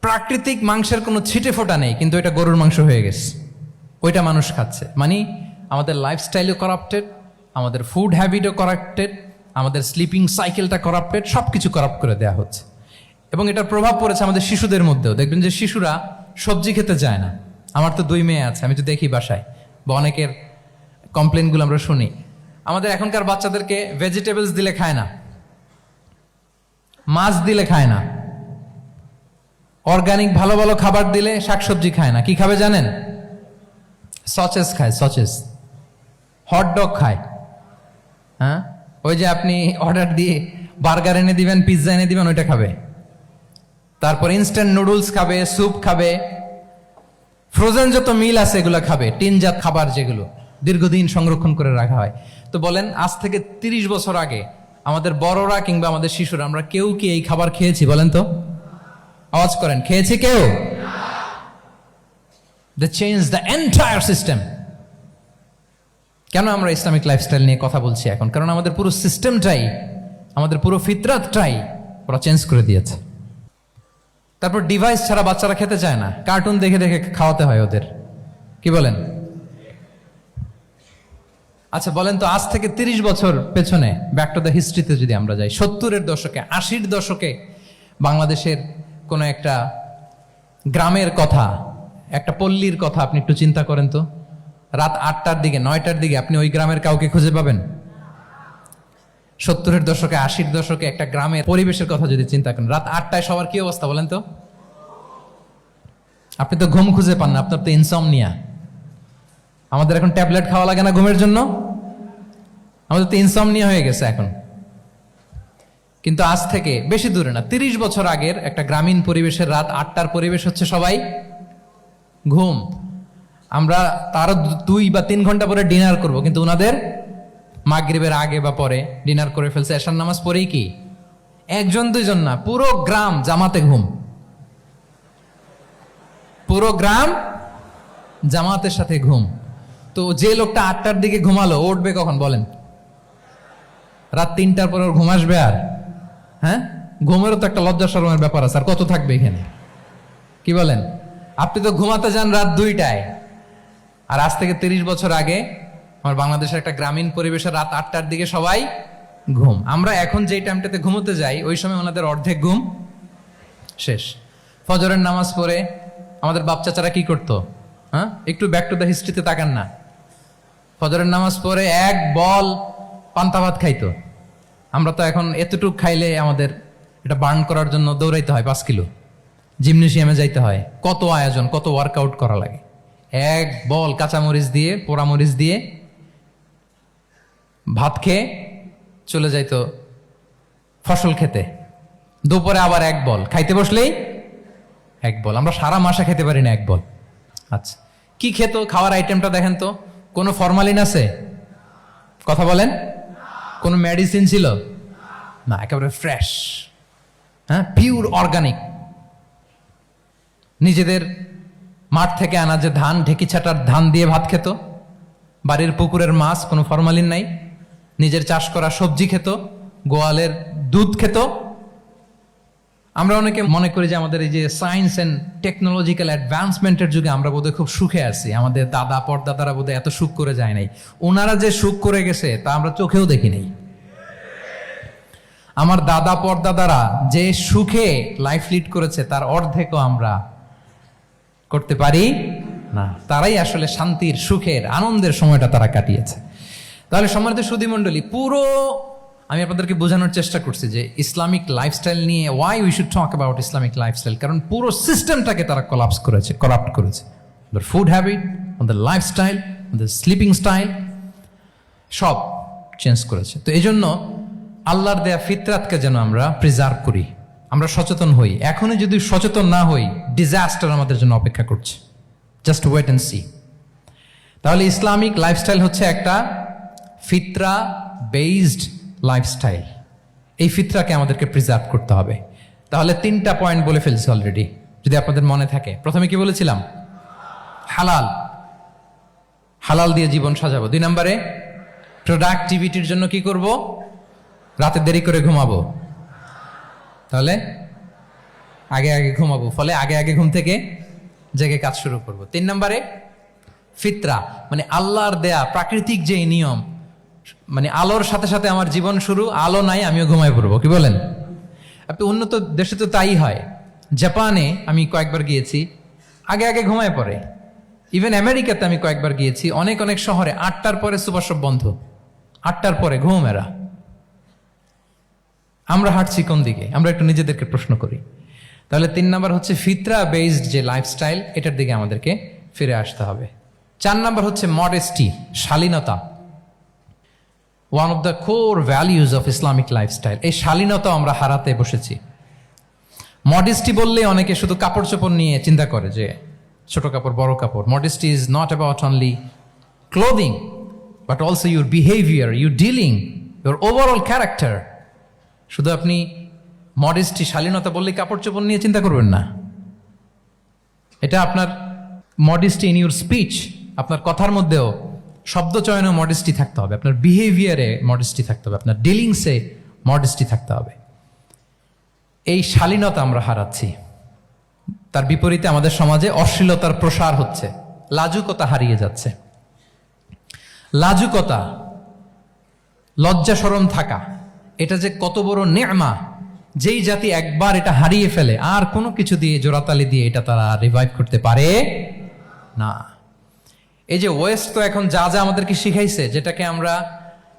প্রাকৃতিক মাংসের কোনো ছিটে ফোটা নেই, কিন্তু এটা গরুর মাংস হয়ে গেছে, ওইটা মানুষ খাচ্ছে। মানে আমাদের লাইফস্টাইলও করাপ্টেড, আমাদের ফুড হ্যাবিটও করাপ্টেড, আমাদের স্লিপিং সাইকেলটা করাপ্টেড, সব কিছু করাপ্ট করে দেওয়া হচ্ছে। এবং এটার প্রভাব পড়েছে আমাদের শিশুদের মধ্যেও। দেখবেন যে শিশুরা সবজি খেতে চায় না। আমার তো 2 মেয়ে আছে, আমি তো দেখি বাসায়, বা অনেকের কমপ্লেনগুলো আমরা শুনি। আমাদের এখনকার বাচ্চাদেরকে ভেজিটেবলস দিলে খায় না, মাছ দিলে খায় না, অর্গানিক ভালো ভালো খাবার দিলে শাকসবজি খায় না। কি খাবে জানেন? সচেস খায়, সচেস, হটডগ খায়। হ্যাঁ, ওই যে আপনি অর্ডার দিয়ে বার্গার এনে দিবেন, পিৎজা এনে দিবেন, ওইটা খাবে। তারপর ইনস্ট্যান্ট নুডলস খাবে, স্যুপ খাবে, ফ্রোজেন যত মিল আছে এগুলো খাবে, টিনজাত খাবার যেগুলো দীর্ঘদিন সংরক্ষণ করে রাখা হয়। তো বলেন, আজ থেকে 30 বছর আগে আমাদের বড়রা কিংবা আমাদের শিশুরা, আমরা কেউ কি এই খাবার খেয়েছি বলেন তো? আওয়াজ করেন, খেয়েছি কেউ? They changed the entire system. কেন আমরা ইসলামিক লাইফস্টাইল নিয়ে কথা বলছি এখন? কারণ আমাদের পুরো সিস্টেমটাই, আমাদের পুরো ফিতরাতটাই ওরা চেঞ্জ করে দিয়েছে। তারপর ডিভাইস ছাড়া বাচ্চারা খেতে চায় না, কার্টুন দেখে দেখে খাওয়াতে হয় ওদের। কি বলেন? আচ্ছা বলেন তো, আজ থেকে 30 বছর পেছনে ব্যাক টু দ্য হিস্ট্রিতে যদি আমরা যাই, 70-এর দশকে, 80-র দশকে বাংলাদেশের কোনো একটা গ্রামের কথা, একটা পল্লীর কথা আপনি একটু চিন্তা করেন তো। রাত 8টার দিকে, 9টার দিকে আপনি ওই গ্রামের কাউকে খুঁজে পাবেন? 70-এর দশকে, 80-র দশকে একটা গ্রামের পরিবেশের কথা যদি চিন্তা করেন, রাত 8টায় সবার কি অবস্থা বলেন তো? আপনি তো ঘুম খুঁজে পান না, আপনার তো ইনসমনিয়া। আমাদের এখন ট্যাবলেট খাওয়া লাগে না ঘুমের জন্য? আমাদের তো ইনসমনিয়া হয়ে গেছে এখন। কিন্তু আজ থেকে বেশি দূরে না, 30 বছর আগের একটা গ্রামীণ পরিবেশের রাত 8টার পরিবেশ হচ্ছে সবাই ঘুম। আমরা তারও 2 বা 3 ঘন্টা পরে ডিনার করব, কিন্তু ওনাদের মাগরিবের আগে বা পরে ডিনার করে ফেলছে, এশার নামাজ পড়েই কি 1-2 জন না, পুরো গ্রাম জামাতে ঘুম। পুরো গ্রাম জামাতের সাথে ঘুম। তো যে লোকটা 8টার দিকে ঘুমালো, উঠবে কখন বলেন? রাত 3টার পর ওর ঘুম আসবে? আর হ্যাঁ, ঘুমেরও তো একটা লজ্জা শরমের ব্যাপার আছে, আর কত থাকবে এখানে? কি বলেন? আপনি তো ঘুমাতে যান রাত 2টায়, আর আজ থেকে 30 বছর আগে আমার বাংলাদেশের একটা গ্রামীণ পরিবেশে রাত 8টার দিকে সবাই ঘুম। আমরা এখন যেই টাইমটাতে ঘুমোতে যাই, ওই সময় ওনাদের অর্ধেক ঘুম শেষ। ফজরের নামাজ পড়ে আমাদের বাপ চাচারা কি করতো? হ্যাঁ, একটু ব্যাক টু দ্য হিস্ট্রিতে তাকান না। ফজরের নামাজ পড়ে এক বল পান্তা ভাত খাইতো। আমরা তো এখন এতটুক খাইলে আমাদের এটা বার্ন করার জন্য দৌড়াইতে হয় 5 কিলো, জিমনেশিয়ামে যাইতে হয়, কত আয়োজন, কত ওয়ার্কআউট করা লাগে। এক বল কাঁচামরিচ দিয়ে, পোড়ামরিচ দিয়ে ভাত খেয়ে চলে যাইতো ফসল খেতে। দুপুরে আবার এক বল, খাইতে বসলেই এক বল। আমরা সারা মাসে খেতে পারি না এক বল। আচ্ছা, কি খেত? খাওয়ার আইটেমটা দেখেন তো, কোনো ফরমালিন আছে? কথা বলেন। কোনো মেডিসিন ছিল না, একেবারে ফ্রেশ, হ্যাঁ, পিওর অর্গানিক। নিজেদের মাঠ থেকে আনা যে ধান, ঢেকি ছাটার ধান দিয়ে ভাত খেত। বাড়ির পুকুরের মাছ, কোনো ফরমালিন নাই। নিজের চাষ করা সবজি খেত, গোয়ালের দুধ খেত। আমরা অনেকে মনে করি যে আমাদের এই যে সায়েন্স অ্যান্ড টেকনোলজিক্যাল অ্যাডভান্সমেন্টের যুগে আমরা বোধহয় খুব সুখে আছি, আমাদের দাদা পরদাদারা বোধহয় এত সুখ করে যায় নাই। ওনারা যে সুখ করে গেছে তা আমরা চোখেও দেখি নাই। আমার দাদা পরদাদারা যে সুখে লাইফ লিড করেছে তার অর্ধেকও আমরা করতে পারি না। তারাই আসলে শান্তির, সুখের, আনন্দের সময়টা তারা কাটিয়েছে। তাহলে সম্মানিত সুধী মণ্ডলী, পুরো আমি আপনাদেরকে বোঝানোর চেষ্টা করছি যে ইসলামিক লাইফস্টাইল নিয়ে why we should talk about Islamic lifestyle. কারণ পুরো সিস্টেমটাকে তারা করাপ্ট করেছে। ওদের ফুড হ্যাবিট, ওদের লাইফস্টাইল, ওদের স্লিপিং স্টাইল সব চেঞ্জ করেছে। তো এই জন্য আল্লাহর দেয়া ফিতরাতকে যেন আমরা প্রিজার্ভ করি, আমরা সচেতন হই। এখনই যদি সচেতন না হই, ডিজাস্টার আমাদের জন্য অপেক্ষা করছে। Just wait and see. তাহলে ইসলামিক লাইফস্টাইল হচ্ছে একটা ফিতরা বেসড লাইফস্টাইল। এই ফিতরাকে আমাদেরকে প্রিজার্ভ করতে হবে। তাহলে 3টা পয়েন্ট বলে ফেলছি অলরেডি, যদি আপনাদের মনে থাকে। প্রথমে কি বলেছিলাম? হালাল, হালাল দিয়ে জীবন সাজাবো। 2 নম্বরে প্রোডাক্টিভিটির জন্য কি করব? রাতে দেরি করে ঘুমাবো, তাহলে আগে আগে ঘুমাবো, ফলে আগে আগে ঘুম থেকে জেগে কাজ শুরু করব। 3 নম্বরে ফিতরা, মানে আল্লাহর দেয়া প্রাকৃতিক যে নিয়ম, মানে আলোর সাথে সাথে আমার জীবন শুরু, আলো নাই আমিও ঘুমায় পড়বো। কি বলেন? আপনি উন্নত দেশে তো তাই হয়। জাপানে আমি কয়েকবার গিয়েছি, আগে আগে ঘুমায় পড়ে। ইভেন আমেরিকাতে আমি কয়েকবার গিয়েছি, অনেক অনেক শহরে 8টার পরে সুপার শপ বন্ধ, 8টার পরে ঘুম এরা। আমরা হাঁটছি কোন দিকে? আমরা একটু নিজেদেরকে প্রশ্ন করি। তাহলে 3 নম্বর হচ্ছে ফিতরা বেসড যে লাইফস্টাইল, এটার দিকে আমাদেরকে ফিরে আসতে হবে। 4 নম্বর হচ্ছে মডেস্টি, শালীনতা। One of the core values of Islamic lifestyle. এই শালীনতা আমরা হারাতে বসেছি। মডেস্টি বললে অনেকে শুধু কাপড় চোপড় নিয়ে চিন্তা করে যে ছোট কাপড়, বড় কাপড়। Modesty is not about only clothing, but also your behaviour, your dealing, your overall character. শুধু আপনি মডেস্টি, শালীনতা বললে কাপড় চোপড় নিয়ে চিন্তা করবেন না। এটা আপনার মডেস্টি ইন ইউর স্পিচ, আপনার কথার মধ্যেও শব্দ চয়নে মডেস্টি থাকতে হবে, আপনার বিহেভিয়ারে মডেস্টি থাকতে হবে, আপনার ডিলিংসে মডেস্টি থাকতে হবে। এই শালীনতা আমরা হারাচ্ছি। তার বিপরীতে আমাদের সমাজে অশ্লীলতার প্রসার হচ্ছে, লাজুকতা হারিয়ে যাচ্ছে। লাজুকতা, লজ্জা শরম থাকা, এটা যে কত বড় নেয়ামা, যেই জাতি একবার এটা হারিয়ে ফেলে আর কোনো কিছু দিয়ে জোড়াতালি দিয়ে এটা তারা রিভাইভ করতে পারে না। এই যে ওয়েস্ট তো এখন যা যা আমাদেরকে শিখাইছে, যেটাকে আমরা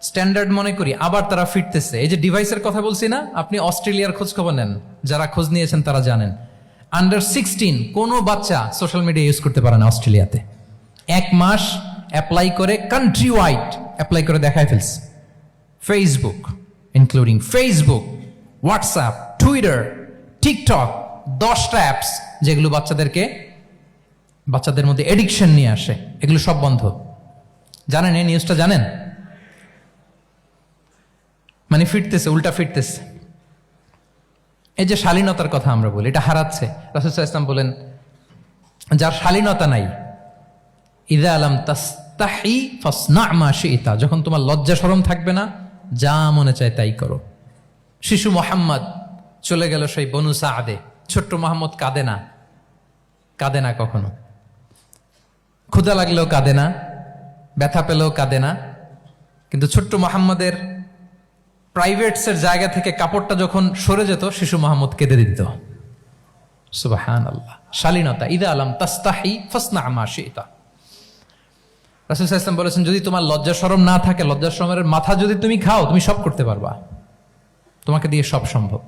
স্ট্যান্ডার্ড মনে করি, আবার তারা ফিরতেছে। এই যে ডিভাইসের কথা বলছি না, আপনি অস্ট্রেলিয়ার খোঁজ খবর নেন, যারা খোঁজ নিয়েছেন তারা জানেন আন্ডার 16 কোনো বাচ্চা সোশ্যাল মিডিয়া ইউজ করতে পারে না অস্ট্রেলিয়াতে। 1 মাস অ্যাপ্লাই করে, কান্ট্রি ওয়াইড অ্যাপ্লাই করে দেখায় ফেলছে। Facebook, including Facebook, WhatsApp, Twitter, TikTok, 10টা অ্যাপস যেগুলো বাচ্চাদের মধ্যে এডিকশন নিয়ে আসে, এগুলো সব বন্ধ। জানেন এই নিউজটা? জানেন? মানে ফিরতেছে, উল্টা ফিরতেছে। এই যে শালীনতার কথা আমরা বলি, এটা হারাচ্ছে। রাসূল সাল্লাল্লাহু আলাইহি ওয়াসাল্লাম বলেন, যার শালীনতা নাই, ইযা লাম তাস্তাহি ফাসনা মা শি'তা, যখন তোমার লজ্জা শরম থাকবে না, যা মনে চায় তাই করো। শিশু মোহাম্মদ চলে গেল সেই বনু সাদে, ছোট্ট মোহাম্মদ কাঁদে না কখনো, ক্ষুধা লাগলেও কাঁদে না, ব্যথা পেলেও কাঁদে না। কিন্তু ছোট্ট মোহাম্মদের প্রাইভেটসের জায়গা থেকে কাপড়টা যখন সরে যেত, শিশু মোহাম্মদ কেঁদে দিত। সুবহানাল্লাহ, শালীনতা। ইযা লাম তাস্তাহি ফাসনা মা শি'তা। রাসূল সাল্লাল্লাহু আলাইহি ওয়াসাল্লাম বলেছেন, যদি তোমার লজ্জা শরম না থাকে, লজ্জা শরমের মাথা যদি তুমি খাও, তুমি সব করতে পারবা, তোমাকে দিয়ে সব সম্ভব।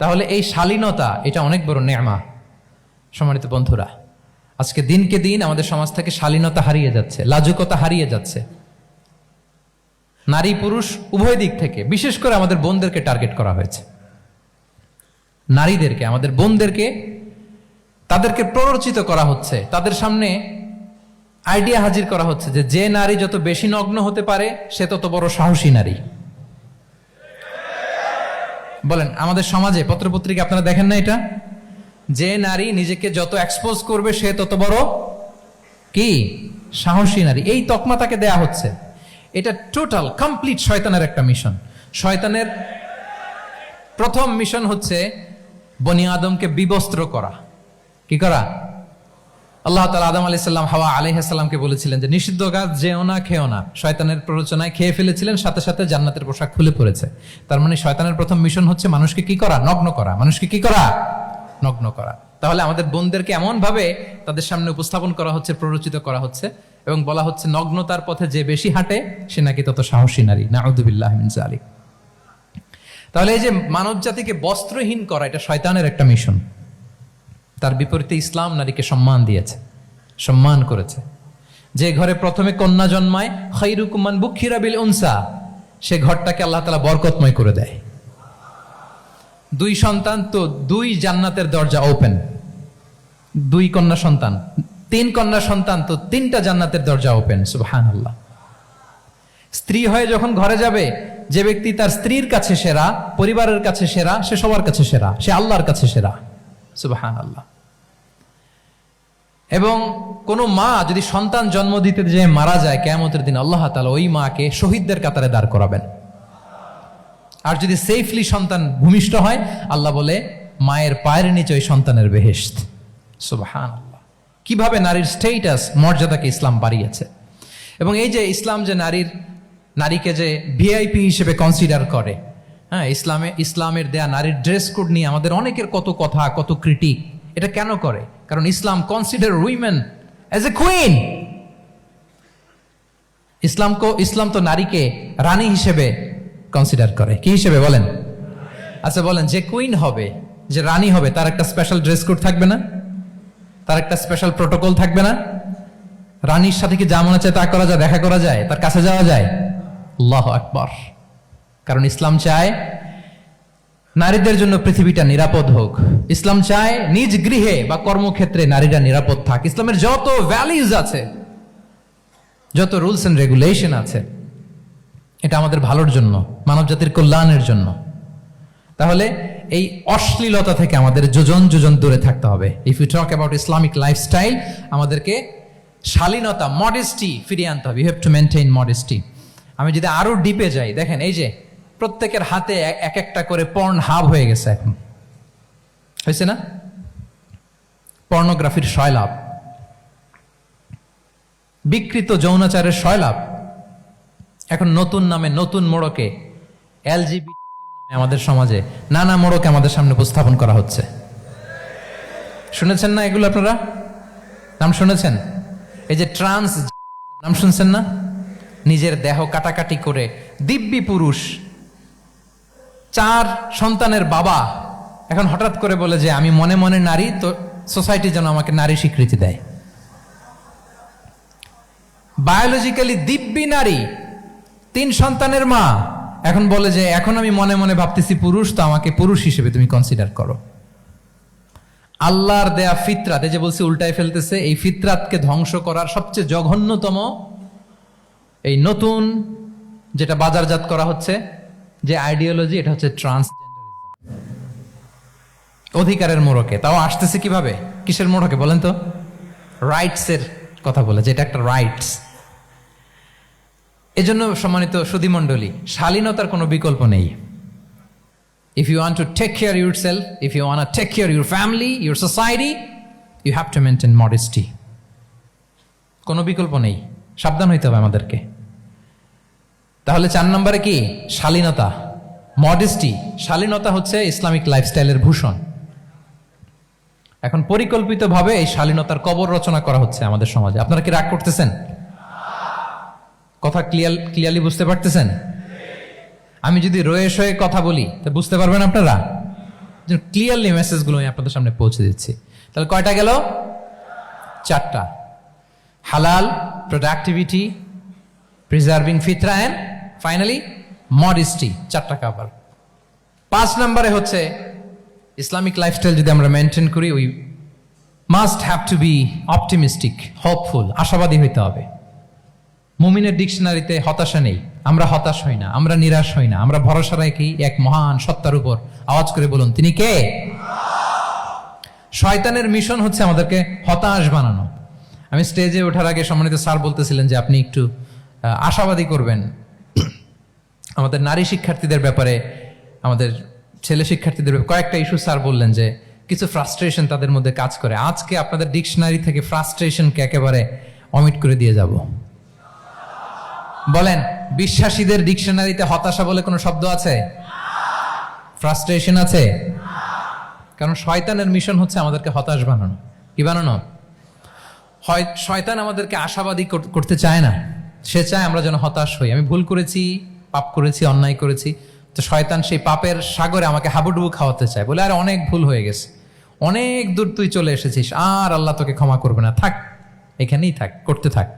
তাহলে এই শালীনতা, এটা অনেক বড় নেয়ামা। সম্মানিত বন্ধুরা, আজকে দিনকে দিন আমাদের সমাজ থেকে শালীনতা হারিয়ে যাচ্ছে, লাজুকতা হারিয়ে যাচ্ছে। নারী পুরুষ উভয় দিক থেকে, বিশেষ করে আমাদের বোনদেরকে টার্গেট করা হয়েছে। নারীদেরকে, আমাদের বোনদেরকে, তাদেরকে প্ররোচিত করা হচ্ছে, তাদের সামনে আইডিয়া হাজির করা হচ্ছে যে নারী যত বেশি নগ্ন হতে পারে, সে তত বড় সাহসী নারী। বলেন, আমাদের সমাজে পত্রপত্রিকা আপনারা দেখেন না এটা? যে নারী নিজেকে যত এক্সপোজ করবে, সে তত বড় কি সাহসী নারী, এই তকমা তাকে দেয়া হচ্ছে। এটা টোটাল কমপ্লিট শয়তানের একটা মিশন। শয়তানের প্রথম মিশন হচ্ছে বনি আদমকে বিবস্ত্র করা। কি করা? আল্লাহ তাআলা আদম আলাইহিস সালাম, হাওয়া আলাইহিস সালামকে বলেছিলেন যে নিষিদ্ধ গাছ যেও না, খেও না। শয়তানের প্ররোচনায় খেয়ে ফেলেছিলেন, সাথে সাথে জান্নাতের পোশাক খুলে পড়েছে। তার মানে শয়তানের প্রথম মিশন হচ্ছে মানুষকে কি করা? নগ্ন করা। মানুষকে কি করা? নগ্ন করা। তাহলে আমাদের বোনদেরকে এমন ভাবে তাদের সামনে উপস্থাপন করা হচ্ছে, প্ররোচিত করা হচ্ছে, এবং বলা হচ্ছে নগ্নতার পথে যে বেশি হাঁটে সে নাকি তত সাহসী নারী। নাউযুবিল্লাহি মিন যালিক। তাহলে এই যে মানব জাতিকে বস্ত্রহীন করা, এটা শয়তানের একটা মিশন। তার বিপরীতে ইসলাম নারীকে সম্মান দিয়েছে, সম্মান করেছে। যে ঘরে প্রথমে কন্যা জন্মায়, খায়রুকুম মান বুখিরা বিল উনসা, সে ঘরটাকে আল্লাহ তাআলা বরকতময় করে দেয়। 2 সন্তান তো 2 জান্নাতের দরজা ওপেন। 2 কন্যা সন্তান, 3 কন্যা সন্তান তো 3টা জান্নাতের দরজা ওপেন। সুবহানাল্লাহ। স্ত্রী হয়ে যখন ঘরে যাবে, যে ব্যক্তি তার স্ত্রীর কাছে সেরা, পরিবারের কাছে সেরা, সে সবার কাছে সেরা, সে আল্লাহর কাছে সেরা। সুবহানাল্লাহ। এবং কোন মা যদি সন্তান জন্ম দিতে যে মারা যায়, কিয়ামতের দিন আল্লাহ তাআলা ওই মাকে শহীদদের কাতারে দাঁড় করাবেন। আর যদি সেফলি সন্তান ভূমিষ্ঠ হয়, আল্লাহ বলে মায়ের পায়ের নিচে ওই সন্তানের বেহেশত। সুবহানাল্লাহ। কিভাবে নারীর স্টেটাস, মর্যাদাকে ইসলাম বাড়িয়েছে। এবং এই যে ইসলাম যে নারীকে যে ভিআইপি হিসেবে কনসিডার করে, হ্যাঁ, ইসলামের দেয়া নারীর ড্রেস কোড নিয়ে আমাদের অনেকের কত কথা, কত ক্রিটিক। এটা কেন করে? কারণ Islam consider women as a queen. ইসলাম তো নারীকে রানী হিসেবে কনসিডার করে। কি হিসেবে বলেন? আচ্ছা বলেন, যে কুইন হবে, যে রানী হবে, তার একটা স্পেশাল ড্রেস কোড থাকবে না? তার একটা স্পেশাল প্রোটোকল থাকবে না? রানীর সাথে কি যা মনে চায় তা করা যায়, দেখা করা যায়, তার কাছে যাওয়া যায়? আল্লাহু আকবার। কারণ ইসলাম চায় নারীদের জন্য পৃথিবীটা নিরাপদ হোক। ইসলাম চায় নিজ গৃহে বা কর্মক্ষেত্রে নারীরা নিরাপদ থাক। ইসলামের যত ভ্যালিউজ আছে, যত রুলস এন্ড রেগুলেশন আছে, এটা আমাদের ভালোর জন্য, মানব জাতির কল্যাণের জন্য। তাহলে এই অশ্লীলতা থেকে আমাদের যোজন যোজন দূরে থাকতে হবে। If you talk about Islamic lifestyle, আমাদেরকে শালীনতা, মডেস্টি ফিরিয়ে আনতে হবে। You have to maintain modesty. আমি যদি আরো ডিপে যাই, দেখেন এই যে প্রত্যেকের হাতে এক একটা করে পর্ন হাব হয়ে গেছে এখন, হয়েছে না? পর্নোগ্রাফির সয়লাভ, বিকৃত যৌনাচারের সয়লাভ। এখন নতুন নামে, নতুন মোড়কে, এলজিবিটি আমাদের সমাজে নানা মোড়কে আমাদের সামনে উপস্থাপন করা হচ্ছে। শুনেছেন না এগুলো? আপনারা নাম শুনেছেন? এই যে ট্রান্স, নাম শুনছেন না? নিজের দেহ কাটাকাটি করে দিব্যি পুরুষ, 4 সন্তানের বাবা, এখন হঠাৎ করে বলে যে আমি মনে মনে নারী, তো সোসাইটি যেন আমাকে নারী স্বীকৃতি দেয়। বায়োলজিক্যালি দিব্যি নারী, 3 সন্তানের মা, এখন বলে যে এখন আমি মনে মনে ভাবতেছি পুরুষ, তো আমাকে পুরুষ হিসেবে তুমি কনসিডার করো। আল্লাহর দেয়া ফিতরাত, এই যে বলছি উল্টায় ফেলতেছে, এই ফিতরাতকে ধ্বংস করার সবচেয়ে জঘন্যতম এই নতুন যেটা বাজারজাত করা হচ্ছে যে আইডিওলজি, এটা হচ্ছে ট্রান্সজেন্ডারিজম। অধিকারের মোড়কে, তাও আসতেছে কিভাবে, কিসের মোড়কে বলেন তো? রাইটস এর কথা বলে, যে এটা একটা রাইটস। এজন্য সম্মানিত সুধীমণ্ডলী, শালীনতার কোনো বিকল্প নেই। If you want to take care of yourself, if you want to take care of your family, your society, you have to maintain modesty. কোনো বিকল্প নেই, সাবধান হইতে হবে আমাদেরকে। তাহলে 4 নম্বরে কি? শালীনতা, মডেস্টি। শালীনতা হচ্ছে ইসলামিক লাইফস্টাইলের ভূষণ। এখন পরিকল্পিতভাবে এই শালীনতার কবর রচনা করা হচ্ছে আমাদের সমাজে। আপনারা কি রাগ করতেছেন? কথা ক্লিয়ারলি বুঝতে পারতেছেন? আমি যদি রয়ে সয়ে কথা বলি তা বুঝতে পারবেন আপনারা? ক্লিয়ারলি মেসেজগুলো আমি আপনাদের সামনে পৌঁছে দিচ্ছি। তাহলে কয়টা গেল? 4টা। হালাল, প্রোডাক্টিভিটি, প্রিজার্ভিং ফিতরা, এন্ড ফাইনালি মডেস্টি। 4টা কাভার। 5 নম্বরে হচ্ছে ইসলামিক লাইফস্টাইল যদি আমরা মেনটেন করি, we must have to be optimistic, hopeful, আশাবাদী হইতে হবে। মুমিনের ডিকশনারিতে হতাশা নেই। আমরা হতাশ হই না, আমরা নিরাশ হই না, আমরা ভরসা রাখি এক মহান সত্তার উপর। আওয়াজ করে বলুন, তিনি কে? শয়তানের মিশন হচ্ছে আমাদেরকে হতাশ বানানো। আমি স্টেজে ওঠার আগে সম্মানিত স্যার বলতেছিলেন যে আপনি একটু আশাবাদী করবেন আমাদের নারী শিক্ষার্থীদের ব্যাপারে, আমাদের ছেলে শিক্ষার্থীদের ব্যাপারে। কয়েকটা ইস্যু স্যার বললেন যে কিছু ফ্রাস্ট্রেশন তাদের মধ্যে কাজ করে। আজকে আপনাদের ডিকশনারি থেকে ফ্রাস্ট্রেশনকে একেবারে অমিট করে দিয়ে যাব। বলেন, বিশ্বাসীদের ডিকশনারিতে হতাশা বলে কোনো শব্দ আছে? ফ্রাস্ট্রেশন আছে? কারণ শয়তানের মিশন হচ্ছে আমাদেরকে হতাশ বানানো। কি বানানো? শয়তান আমাদেরকে আশাবাদী করতে চায় না, সে চায় আমরা যেন হতাশ হই। আমি ভুল করেছি, পাপ করেছি, অন্যায় করেছি, তো শয়তান সেই পাপের সাগরে আমাকে হাবুডুবু খাওয়াতে চায়, বলে আর অনেক ভুল হয়ে গেছে, অনেক দূর তুই চলে এসেছিস, আর আল্লাহ তোকে ক্ষমা করবে না, থাক এখানেই থাক, করতে থাক।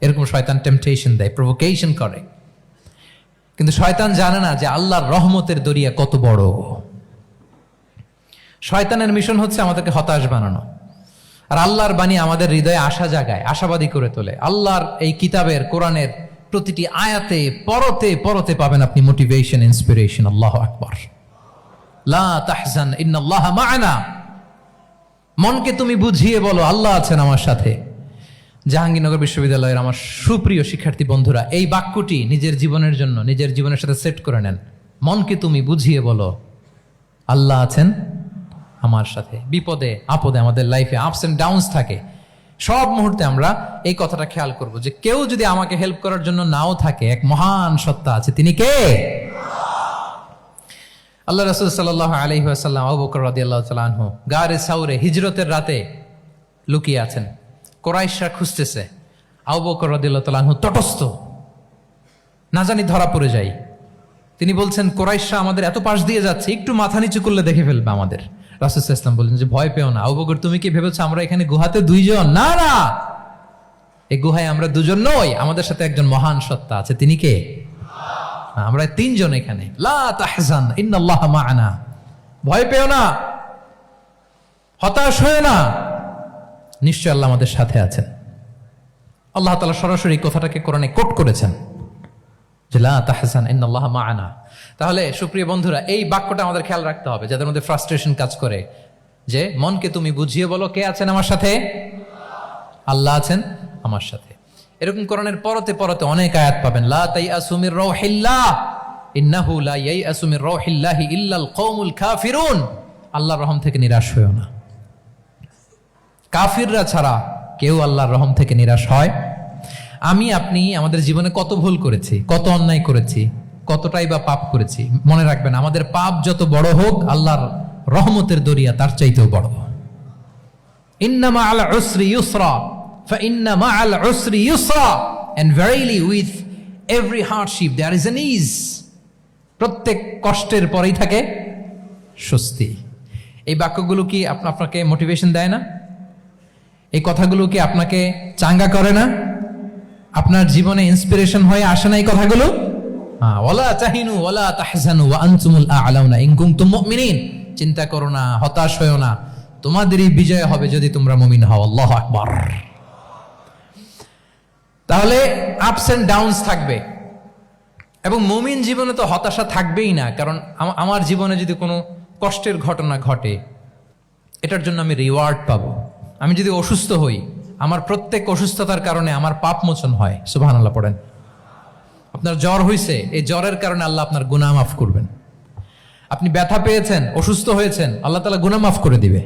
এরকম শয়তান টেম্পটেশন দেয়, প্রভোকেশন করে। কিন্তু শয়তান জানে না যে আল্লাহর রহমতের দরিয়া কত বড়। শয়তানের মিশন হচ্ছে আমাদেরকে হতাশ বানানো, আর আল্লাহর বাণী আমাদের হৃদয়ে আশা জাগায়, আশাবাদী করে তোলে। আল্লাহর এই কিতাবের, কোরআনের প্রতিটি আয়াতে পরতে পরতে পাবেন আপনি মোটিভেশন, ইন্সপিরেশন। আল্লাহু আকবার। লা তাহজান ইন্নাল্লাহা মা'ানা। মনকে তুমি বুঝিয়ে বলো আল্লাহ আছেন আমার সাথে। জাহাঙ্গীরনগর বিশ্ববিদ্যালয়ের আমার সুপ্রিয় শিক্ষার্থী বন্ধুরা, এই বাক্যটি নিজের জীবনের জন্য, নিজের জীবনের সাথে সেট করে নেন। মনকে তুমি বুঝিয়ে বলো আল্লাহ আছেন আমার সাথে। বিপদে আপদে, আমাদের লাইফে আপস এন্ড ডাউনস থাকে, সব মুহূর্তে আমরা এই কথাটা খেয়াল করব যে কেউ যদি আমাকে হেল্প করার জন্য নাও থাকে, এক মহান সত্তা আছে। তিনি কে? আল্লাহ রাসূল সাল্লাল্লাহু আলাইহি ওয়াসাল্লাম, আবু বকর রাদিয়াল্লাহু তাআলা আনহু গারে সাউরে হিজরতের রাতে লুকিয়ে আছেন। কুরাইশরা খুঁজতেছে, আবু বকর রাদিয়াল্লাহু তাআলা আনহু তটস্থ, না জানি ধরা পড়ে যাই। তিনি বলছেন, কুরাইশরা আমাদের এত পাশ দিয়ে যাচ্ছে, একটু মাথা নিচু করলে দেখে ফেলবে আমাদের। রাসূল সাল্লাল্লাহু আলাইহি ওয়াসাল্লাম বললেন যে ভয় পেও না। আবু বকর, তুমি কি ভেবেছো আমরা এখানে গুহাতে 2 জন? না না, এই গুহায় আমরা 2 জন নই, আমাদের সাথে একজন মহান সত্তা আছে। তিনি কে? আমরা 3 জন এখানে। লা তাহজান ইন্নাল্লাহা মা'ানা। ভয় পেও না, হতাশ হয়ো না, নিশ্চয় আল্লাহ আমাদের সাথে আছেন। আল্লাহ তাআলা সরাসরি কথাটাকে কোরআনে কোট করেছেন যে লা তাহজান ইন্নাল্লাহা মা'ানা। তাহলে সুপ্রিয় বন্ধুরা, এই বাক্যটা আমাদের খেয়াল রাখতে হবে যাদের মধ্যে ফ্রাস্ট্রেশন কাজ করে, যে মনকে তুমি বুঝিয়ে বলো কে আছেন আমার সাথে? আল্লাহ আছেন আমার সাথে। এরকম কোরআনের পরতে পরতে অনেক আয়াত পাবেন। লা তাইয়াসু মির রাউহিল্লাহ ইন্নাহু লা ইয়াইয়াসু মির রাউহিল্লাহি ইল্লাল কওমুল কাফিরুন। আল্লাহর রহম থেকে নিরাশ হয়ো না। কাফিররা ছাড়া কেউ আল্লাহর রহম থেকে নিরাশ হয়। আমি আপনি আমাদের জীবনে কত ভুল করেছি, কত অন্যায় করেছি, কতটাই বা পাপ করেছি। মনে রাখবেন, আমাদের পাপ যত বড় হোক, আল্লাহর রহমতের দরিয়া তার চাইতেও বড়। ইন্না মাআল উসরি ইউসরা ফাইন্না মাআল উসরি ইউসরা, and verily with every hardship there is an ease. প্রত্যেক কষ্টের পরেই থাকে স্বস্তি। এই বাক্যগুলো কি আপনাকে মোটিভেশন দেয় না? এই কথাগুলো কি আপনাকে চাঙ্গা করে না? আপনার জীবনে ইন্সপিরেশন হয়ে আসে না এই কথাগুলো? ওয়ালা তাহিনু ওয়ালা তাহজানু ওয়া আনতুমুল আ'লাউনা ইন কুনতুম মুমিনিন। চিন্তা করো না, হতাশ হয়ো না, তোমাদেরই বিজয় হবে যদি তোমরা মুমিন হও। আল্লাহু আকবার। তাহলে আপস এন্ড ডাউনস থাকবে, এবং মুমিন জীবনে তো হতাশা থাকবেই না। কারণ আমার জীবনে যদি কোনো কষ্টের ঘটনা ঘটে, এটার জন্য আমি রিওয়ার্ড পাবো। আমি যদি অসুস্থ হই, আমার প্রত্যেক অসুস্থতার কারণে আমার পাপ মোচন হয়। সুবহানাল্লাহ পড়েন। আপনার জ্বর হয়েছে, এই জ্বরের কারণে আল্লাহ আপনার গুনাহ মাফ করবেন। আপনি ব্যথা পেয়েছেন, অসুস্থ হয়েছেন, আল্লাহ তাআলা গুনাহ মাফ করে দিবে।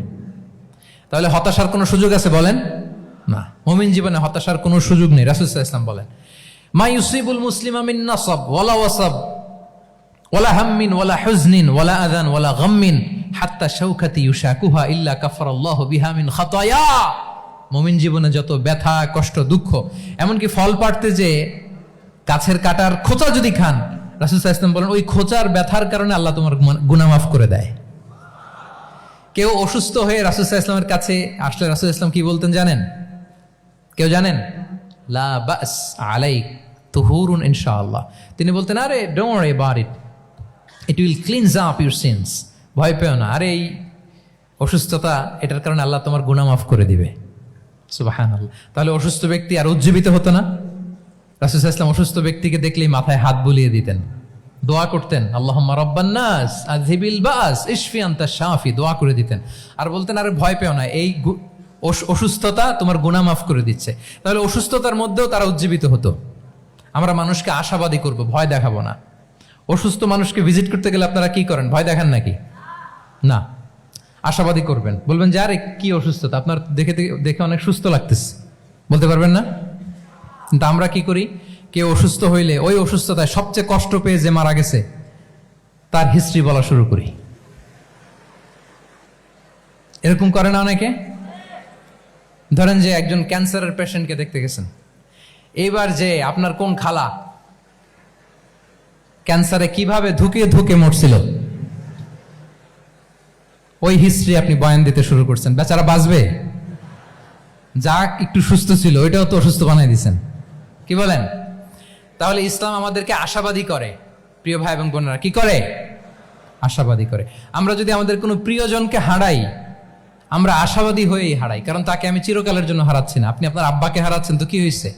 তাহলে হতাশার কোনো সুযোগ আছে বলেন? না। মুমিন জীবনে হতাশার কোনো সুযোগ নেই। রাসূল সাল্লাল্লাহু আলাইহি ওয়াসাল্লাম বলেন, মা ইউসিবুল মুসলিমা মিন নাসাব ওয়ালা ওয়াসাব ওয়ালা হাম্মিন ওয়ালা হুজনিন ওয়ালা আযান ওয়ালা গাম্মিন হাত্তা শাওকাতি ইউশাকুহা ইল্লা কাফারাল্লাহু বিহা মিন খাতায়া। মুমিন জীবনে যত ব্যথা, কষ্ট, দুঃখ, এমনকি ফল পাড়তে যে গাছের কাটার খোঁচা যদি খান, রাসূল সাল্লাল্লাহু আলাইহি ওয়াসাল্লাম বলেন ওই খোঁচার ব্যথার কারণে আল্লাহ তোমার গুনাহ মাফ করে দেয়। কেউ অসুস্থ হয়ে রাসূল সাল্লাল্লাহু আলাইহি ওয়াসাল্লামের কাছে আসলে রাসূল সাল্লাল্লাহু আলাইহি ওয়াসাল্লাম কি বলতেন জানেন? কেউ জানেন? লা বাস আলাইক তুহুরুন ইনশাআল্লাহ। তিনি বলতেন, আরে don't worry about it, it will cleanse up your scenes. ভয় পেও না, আরে এই অসুস্থতা, এটার কারণে আল্লাহ তোমার গুনাহ মাফ করে দিবে। সুবহানাল্লাহ। তাহলে অসুস্থ ব্যক্তি আর উজ্জীবিত হতো না? রাসূল সাল্লাল্লাহু আলাইহি ওয়াসাল্লাম অসুস্থ ব্যক্তিকে দেখলেই মাথায় হাত বুলিয়ে দিতেন, দোয়া করতেন, আল্লাহুম্মা রাব্বান নাস আযহিবিল বাস ইশফি আনতা শাফি, দোয়া করে দিতেন। আর বলতেন, আরে ভয় পেও না, এই অসুস্থতা তোমার গুনাহ মাফ করে দিচ্ছে। তাহলে অসুস্থতার মধ্যেও তারা উজ্জীবিত হতো। আমরা মানুষকে আশাবাদী করব, ভয় দেখাবো না। অসুস্থ মানুষকে ভিজিট করতে গেলে আপনারা কি করেন? ভয় দেখান নাকি? না, আশাবাদী করবেন। বলবেন যে আরে কি অসুস্থতা, আপনার দেখে অনেক সুস্থ লাগতেছে, বলতে পারবেন না? কিন্তু আমরা কি করি? কেউ অসুস্থ হইলে ওই অসুস্থতায় সবচেয়ে কষ্ট পেয়ে যে মারা গেছে তার হিস্ট্রি বলা শুরু করি। এরকম করে না অনেকে? ধরেন যে একজন ক্যান্সারের পেশেন্টকে দেখতে গেছেন, এইবার যে আপনার কোন খালা ক্যান্সারে কিভাবে ধুকে ধুকে মরছিল, ওই হিস্ট্রি আপনি বয়ান দিতে শুরু করছেন। বেচারা বাঁচবে? যা একটু সুস্থ ছিল ওইটাও তো অসুস্থ বানাই দিচ্ছেন। কি বলেন? তাহলে ইসলাম আমাদেরকে আশাবাদী করে। প্রিয় ভাই এবং বোনেরা, কি করে? আশাবাদী করে। আমরা যদি আমাদের কোনো প্রিয়জনকে হারাই, আমরা আশাবাদী হয়েই হারাই, কারণ তাকে আমি চিরকালের জন্য হারাচ্ছি না। আপনি আপনার আব্বাকে হারাচ্ছেন, তো কি হয়েছে?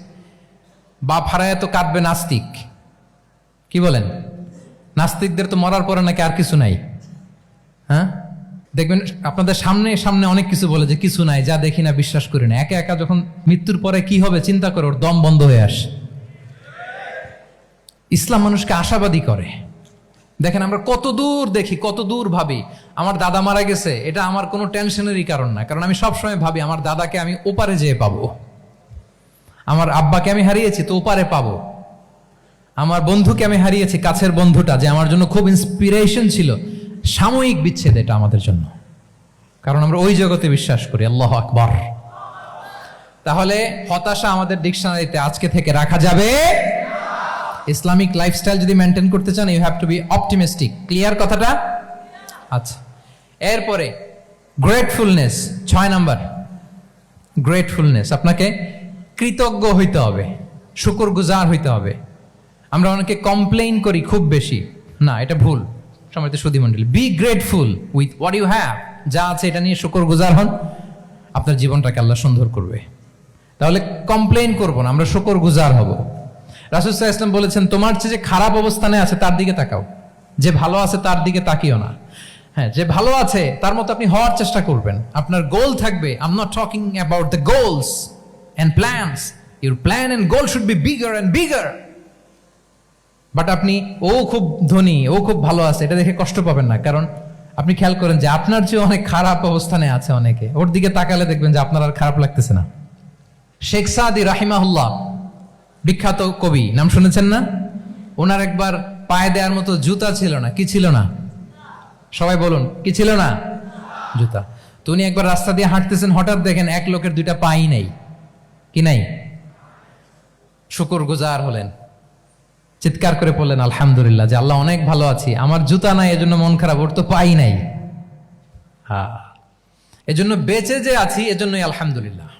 বাপ হারায় তো কাঁদবে নাস্তিক। কি বলেন? নাস্তিকদের তো মরার পরে নাকি আর কিছু নাই। হ্যাঁ, দেখবেন আপনাদের সামনে সামনে অনেক কিছু বলে যে কিছু নাই, যা দেখি না, বিশ্বাস করি না। একা একা যখন মৃত্যুর পরে কি হবে চিন্তা করে ওর দম বন্ধ হয়ে আসে। ইসলাম মানুষকে আশাবাদী করে। দেখেন আমরা কত দূর দেখি, কত দূর ভাবি। আমার দাদা মারা গেছে, এটা আমার কোনো টেনশনেরই কারণ না, কারণ আমি সবসময় ভাবি আমার দাদাকে আমি ওপারে যেয়ে পাবো। আমার আব্বাকে আমি হারিয়েছি, তো ওপারে পাবো। আমার বন্ধুকে আমি হারিয়েছি, কাছের বন্ধুটা যে আমার জন্য খুব ইন্সপিরেশন ছিল, সাময়িক বিচ্ছেদ এটা আমাদের জন্য, কারণ আমরা ওই জগতে বিশ্বাস করি। আল্লাহু আকবার। তাহলে হতাশা আমাদের ডিকশনারিতে আজকে থেকে রাখা যাবে। ইসলামিক লাইফস্টাইল যদি মেনটেন করতে চান, you have to be optimistic. Clear কথাটা? আচ্ছা, এরপরে গ্রেটফুলনেস, 6 নাম্বার। গ্রেটফুলনেস, আপনাকে কৃতজ্ঞ হইতে হবে, শুকরগুজার হইতে হবে। আমরা অনেকে কমপ্লেইন করি খুব বেশি, না এটা ভুল। সম্মানিত সুধী মণ্ডলী, be grateful with what you have. যা আছে এটা নিয়ে শুকরগুজার হন, আপনার জীবনটাকে আল্লাহ সুন্দর করবে। তাহলে কমপ্লেইন করব না, আমরা শুকরগুজার হব। রাসূল সাল্লাল্লাহু আলাইহি ওয়াসাল্লাম বলেছেন, তোমার চেয়ে যে খারাপ অবস্থানে আছে তার দিকে তাকাও, যে ভালো আছে তার দিকে তাকিও না। হ্যাঁ, যে ভালো আছে তার মতো আপনি হওয়ার চেষ্টা করবেন। আপনার গোল থাকবে। I am not talking about the goals and plans, your plan and goal should be bigger and bigger. But আপনি ও খুব ধনী, ও খুব ভালো আছে, এটা দেখে কষ্ট পাবেন না, কারণ আপনি খেয়াল করেন যে আপনার চেয়ে অনেক খারাপ অবস্থানে আছে অনেকে, ওর দিকে তাকালে দেখবেন যে আপনার আর খারাপ লাগতেছে না। শেখ সাদি রাহিমাহুল্লাহ, বিখ্যাত কবি, নাম শুনেছেন না? ওনার একবার পায়ে দেওয়ার মতো জুতা ছিল না। কি ছিল না? সবাই বলুন, কি ছিল না? জুতা। তো উনি একবার রাস্তা দিয়ে হাঁটতেছেন, হঠাৎ দেখেন এক লোকের দুইটা পাই নাই। কি নাই? শুকরগুজার হলেন, চিৎকার করে বললেন আলহামদুলিল্লাহ, যে আল্লাহ অনেক ভালো আছি, আমার জুতা নাই এজন্য মন খারাপ, ওর তো পাই নাই। হ্যাঁ, এজন্য বেঁচে যে আছি এজন্যই আলহামদুলিল্লাহ।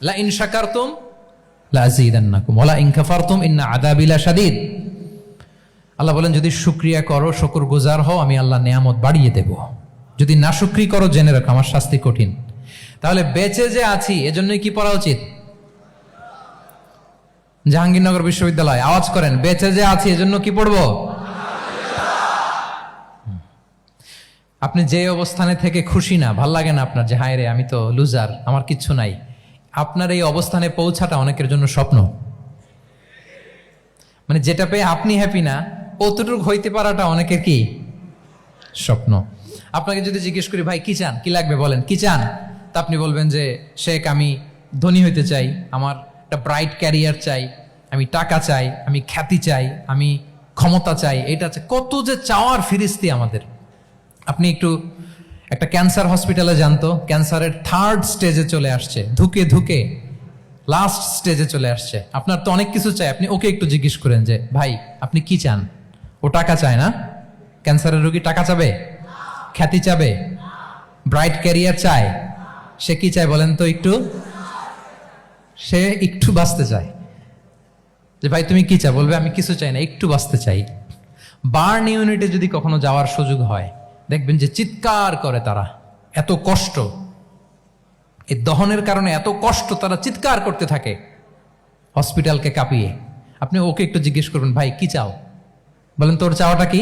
লা ইন শাকারতুম লা আযীদান্নাকুম ওয়া লা ইন কাফারতুম ইন্না আযাবি লাশাদীদ। আল্লাহ বলেন, যদি শুকরিয়া করো, শুকরগুজার হও, আমি আল্লাহ নিয়ামত বাড়িয়ে দেব। যদি নাশুকরি করো, জেনে রাখো আমার শাস্তি কঠিন। তাহলে বেঁচে যে আছি এজন্যই কি পড়া উচিত? জাহাঙ্গীরনগর বিশ্ববিদ্যালয়, আওয়াজ করেন, বেঁচে যে আছি এজন্য কি পড়বো? আপনি যে অবস্থানে থেকে খুশি না, ভাল লাগে না আপনার, যে হায় রে আমি তো লুজার, আমার কিচ্ছু নাই, আপনার এই অবস্থানে পৌঁছাটা অনেকের জন্য স্বপ্ন। মানে যেটা পেয়ে আপনি হ্যাপি না, অতটুকু হইতে পারাটা অনেকের কি স্বপ্ন। আপনাকে যদি জিজ্ঞেস করি, ভাই কি চান, কি লাগবে বলেন, কি চান? তা আপনি বলবেন যে শেখ আমি ধনী হইতে চাই, আমার একটা ব্রাইট ক্যারিয়ার চাই, আমি টাকা চাই, আমি খ্যাতি চাই, আমি ক্ষমতা চাই, এটা চাই। কত যে চাওয়ার ফিরিস্তি আমাদের। আপনি একটু একটা ক্যান্সার হসপিটালে জানতো, ক্যান্সারের 3rd স্টেজে চলে আসছে, ধুকে ধুকে লাস্ট স্টেজে চলে আসছে। আপনার তো অনেক কিছু চাই, আপনি ওকে একটু জিজ্ঞেস করেন যে ভাই আপনি কি চান? ও টাকা চায় না? ক্যান্সারের রোগী টাকা চাবে? খ্যাতি চাবে? ব্রাইট ক্যারিয়ার চায়? সে কি চায় বলেন তো একটু? সে একটু বাঁচতে চায়। যে ভাই তুমি কি চাও? বলবে আমি কিছু চাই না, একটু বাঁচতে চাই। বার্ন ইউনিটে যদি কখনো যাওয়ার সুযোগ হয়, দেখবেন যে চিৎকার করে তারা, এত কষ্ট, এই দহনের কারণে এত কষ্ট, তারা চিৎকার করতে থাকে হসপিটালকে কাঁপিয়ে। আপনি ওকে একটু জিজ্ঞেস করবেন, ভাই কি চাও? বলেন তোর চাওয়াটা কি?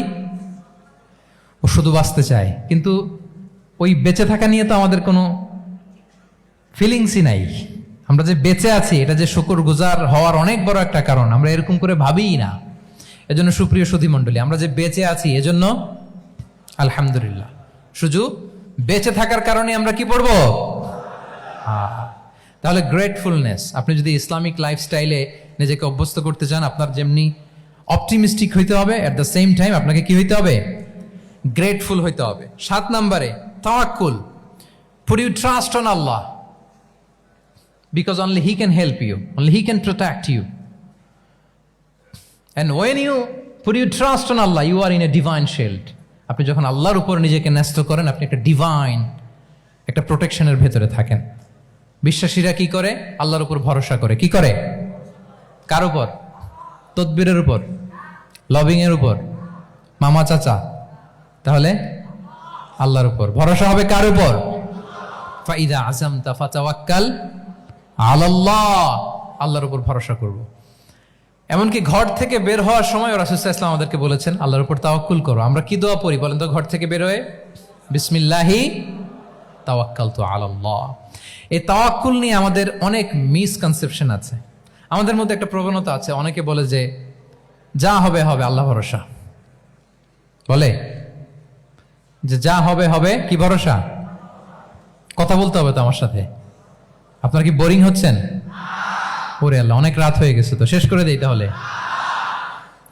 ও শুধু বাঁচতে চায়, কিন্তু ওই বেঁচে থাকা নিয়ে তো আমাদের কোনো ফিলিংসই নাই। আমরা যে বেঁচে আছি এটা যে শুকরগুজার হওয়ার অনেক বড় একটা কারণ, আমরা এরকম করে ভাবিই না। এজন্য সুপ্রিয় সুধী মণ্ডলী, আমরা যে বেঁচে আছি এজন্য আলহামদুলিল্লাহ। শুধু বেঁচে থাকার কারণে আমরা কি পড়বো? তাহলে গ্রেটফুলনেস, আপনি যদি ইসলামিক লাইফস্টাইলে নিজেকে অভ্যস্ত করতে চান, আপনার যেমনি অপটিমিস্টিক হইতে হবে, এট দ্য সেম টাইম আপনাকে কি হইতে হবে? গ্রেটফুল হইতে হবে। 7 নম্বরে তাওয়াক্কুল। Put your trust on Allah, because only He can help you, only He can protect you. And when you put your trust on Allah, you are in a divine shield. আপনি যখন আল্লাহর উপর নিজেকে ন্যস্ত করেন, আপনি একটা ডিভাইন, একটা প্রোটেকশনের ভেতরে থাকেন। বিশ্বাসীরা কি করে? আল্লাহর উপর ভরসা করে। কি করে? কার উপর? তদবিরের উপর, লবিং এর উপর, মামা চাচা? তাহলে আল্লাহর উপর ভরসা হবে। কার উপর? ফাইদা আযামতা ফাতাওয়াক্কাল আলাল্লাহ, আল্লাহর উপর ভরসা করব। এমনকি ঘর থেকে বের হওয়ার সময় রাসূল সাল্লাল্লাহু আলাইহি ওয়াসাল্লাম আমাদেরকে বলেছেন আল্লাহর উপর তাওয়াক্কুল করো। আমরা কি দোয়া পড়ি বলেন তো ঘর থেকে বের হয়ে? বিসমিল্লাহি তাওয়াক্কালতু আলাল্লাহ। এই তাওয়াক্কুল নিয়ে আমাদের অনেক মিসকনসেপশন আছে। আমাদের মধ্যে একটা প্রবণতা আছে, অনেকে বলে যে যা হবে হবে, আল্লাহ ভরসা। বলে যে যা হবে হবে, কি ভরসা? কথা বলতে হবে তো আমার সাথে। আপনার কি বোরিং হচ্ছেন? ওরে আল্লাহ, অনেক রাত হয়ে গেছে, তো শেষ করে দেই তাহলে।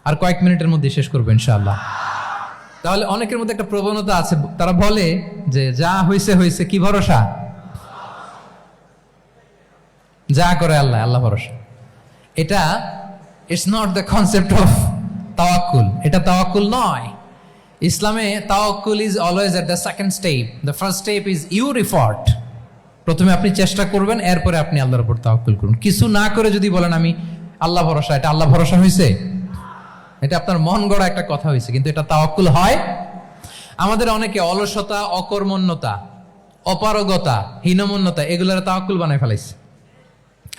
আর কয়েক মিনিটের মধ্যে শেষ করবো ইনশাআল্লাহ। তাহলে অনেকের মধ্যে একটা প্রবণতা আছে, তারা বলে যে যা হয়েছে হয়েছে, কি ভরসা? যা করে আল্লাহ, আল্লাহ ভরসা। এটা it's not the concept of তাওয়াক্কুল। এটা তাওয়াক্কুল নয়। ইসলামে তাওয়াক্কুল is always at the second step. The first step is your effort. প্রথমে আপনি চেষ্টা করবেন, এরপরে আপনি আল্লাহর উপর তাওয়াক্কুল করুন। কিছু না করে যদি বলেন আমি আল্লাহ ভরসা, এটা আল্লাহ ভরসা হয়েছে? এটা আপনার মন গড়া একটা কথা হয়েছে, কিন্তু এটা তাওয়াক্কুল হয়? আমাদের অনেকে অলসতা, অকর্মণ্যতা, অপারগতা, হীনমন্যতা, এগুলোর তাওয়াক্কুল বানায় ফেলাইছে।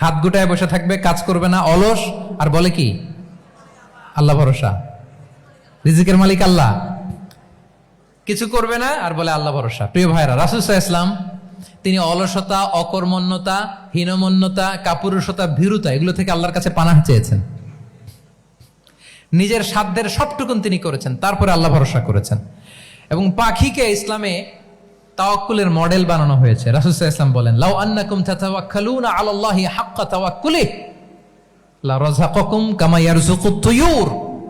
হাত গুটায় বসে থাকবে, কাজ করবে না, অলস, আর বলে কি আল্লাহ ভরসা। রিজিকের মালিক আল্লাহ, কিছু করবে না আর বলে আল্লাহ ভরসা। প্রিয় ভাইরা, রাসূল সাল্লাল্লাহু আলাইহি ওয়াসাল্লাম তিনি অলসতা, অকর্মণ্যতা, হীনমন্যতা, কাপুরুষতা, ভীরুতা এগুলো থেকে আল্লাহর কাছে পানাহ চেয়েছেন। নিজের সাধ্যের সবটুকুন তিনি করেছেন, তারপরে আল্লাহ ভরসা করেছেন। এবং পাখিকে ইসলামে তাওয়াক্কুলের মডেল বানানো হয়েছে। রাসূল সাল্লাল্লাহু আলাইহি ওয়াসাল্লাম বলেন, লাউ আন্নাকুম তাতাওয়াক্কালুনা আলাল্লাহি হাক্কা তাওয়াক্কুলিহি লা রাযাকাকুম কামা ইয়ারযুকুত তুয়ুর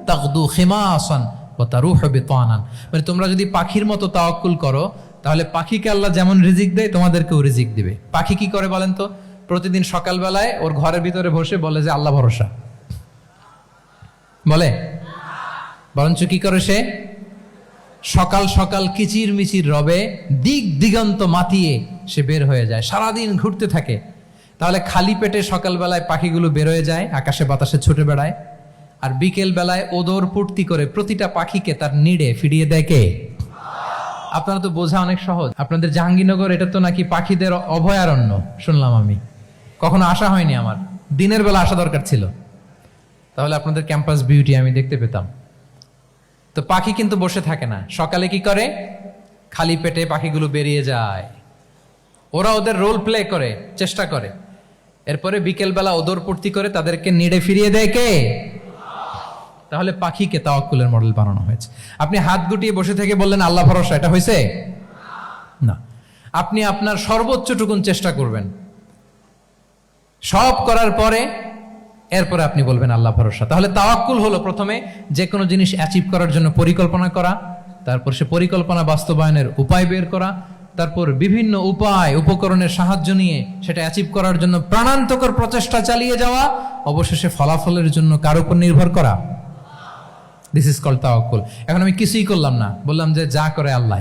তাগদু খিমাসান ওয়া তারুহু বিতানান। মানে তোমরা যদি পাখির মতো তাওয়াক্কুল করো, তাহলে পাখিকে আল্লাহ যেমন রিজিক দেয় তোমাদেরকেও রিজিক দিবে। পাখি কি করে বলেন তো? প্রতিদিন সকালবেলায় ওর ঘরের ভিতরে বসে বলে যে আল্লাহ ভরসা, বলে বরঞ্চ কি করে সে সকাল সকাল কিচির মিচির রবে দিক দিগন্ত মাতিয়ে সে বের হয়ে যায়, সারাদিন ঘুরতে থাকে। তাহলে খালি পেটে সকালবেলায় পাখিগুলো বের হয়ে যায়, আকাশে বাতাসে ছুটে বেড়ায়, আর বিকেল বেলায় ওদর পূর্তি করে প্রতিটা পাখিকে তার নিড়ে ফিরিয়ে দেয় কে? আপনারা তো বোঝা অনেক সহজ। আপনাদের জাহাঙ্গীরনগর এটা তো নাকি পাখিদের অভয়ারণ্য শুনলাম, আমি কখনো আসা হয়নি, আমার দিনের বেলা আসা দরকার ছিল, তাহলে আপনাদের ক্যাম্পাস বিউটি আমি দেখতে পেতাম। তো পাখি কিন্তু বসে থাকে না, সকালে কি করে? খালি পেটে পাখিগুলো বেরিয়ে যায়, ওরা ওদের রোল প্লে করে, চেষ্টা করে, এরপরে বিকেলবেলা ওদর পূর্তি করে তাদেরকে নিড়ে ফিরিয়ে দেয় কে? তাহলে পাখিকে তাওয়াক্কুলের মডেল বানানো হয়েছে। আপনি হাত গুটিয়ে বসে থেকে বললেন আল্লাহ ভরসা, এটা হয়েছে না। আপনি আপনার সর্বোচ্চটুকুন চেষ্টা করবেন, সব করার পরে এরপরে আপনি বলবেন আল্লাহ ভরসা। তাহলে তাওয়াক্কুল হলো প্রথমে যে কোনো জিনিস অ্যাচিভ করার জন্য পরিকল্পনা করা, তারপর সে পরিকল্পনা বাস্তবায়নের উপায় বের করা, তারপর বিভিন্ন উপায় উপকরণের সাহায্য নিয়ে সেটা অ্যাচিভ করার জন্য প্রাণান্তকর প্রচেষ্টা চালিয়ে যাওয়া, অবশেষে ফলাফলের জন্য কার উপর নির্ভর করা। দিস ইজ কল্ড তাওয়াক্কুল। এখন আমি কিছুই করলাম না, বললাম যে যা করে আল্লাহ,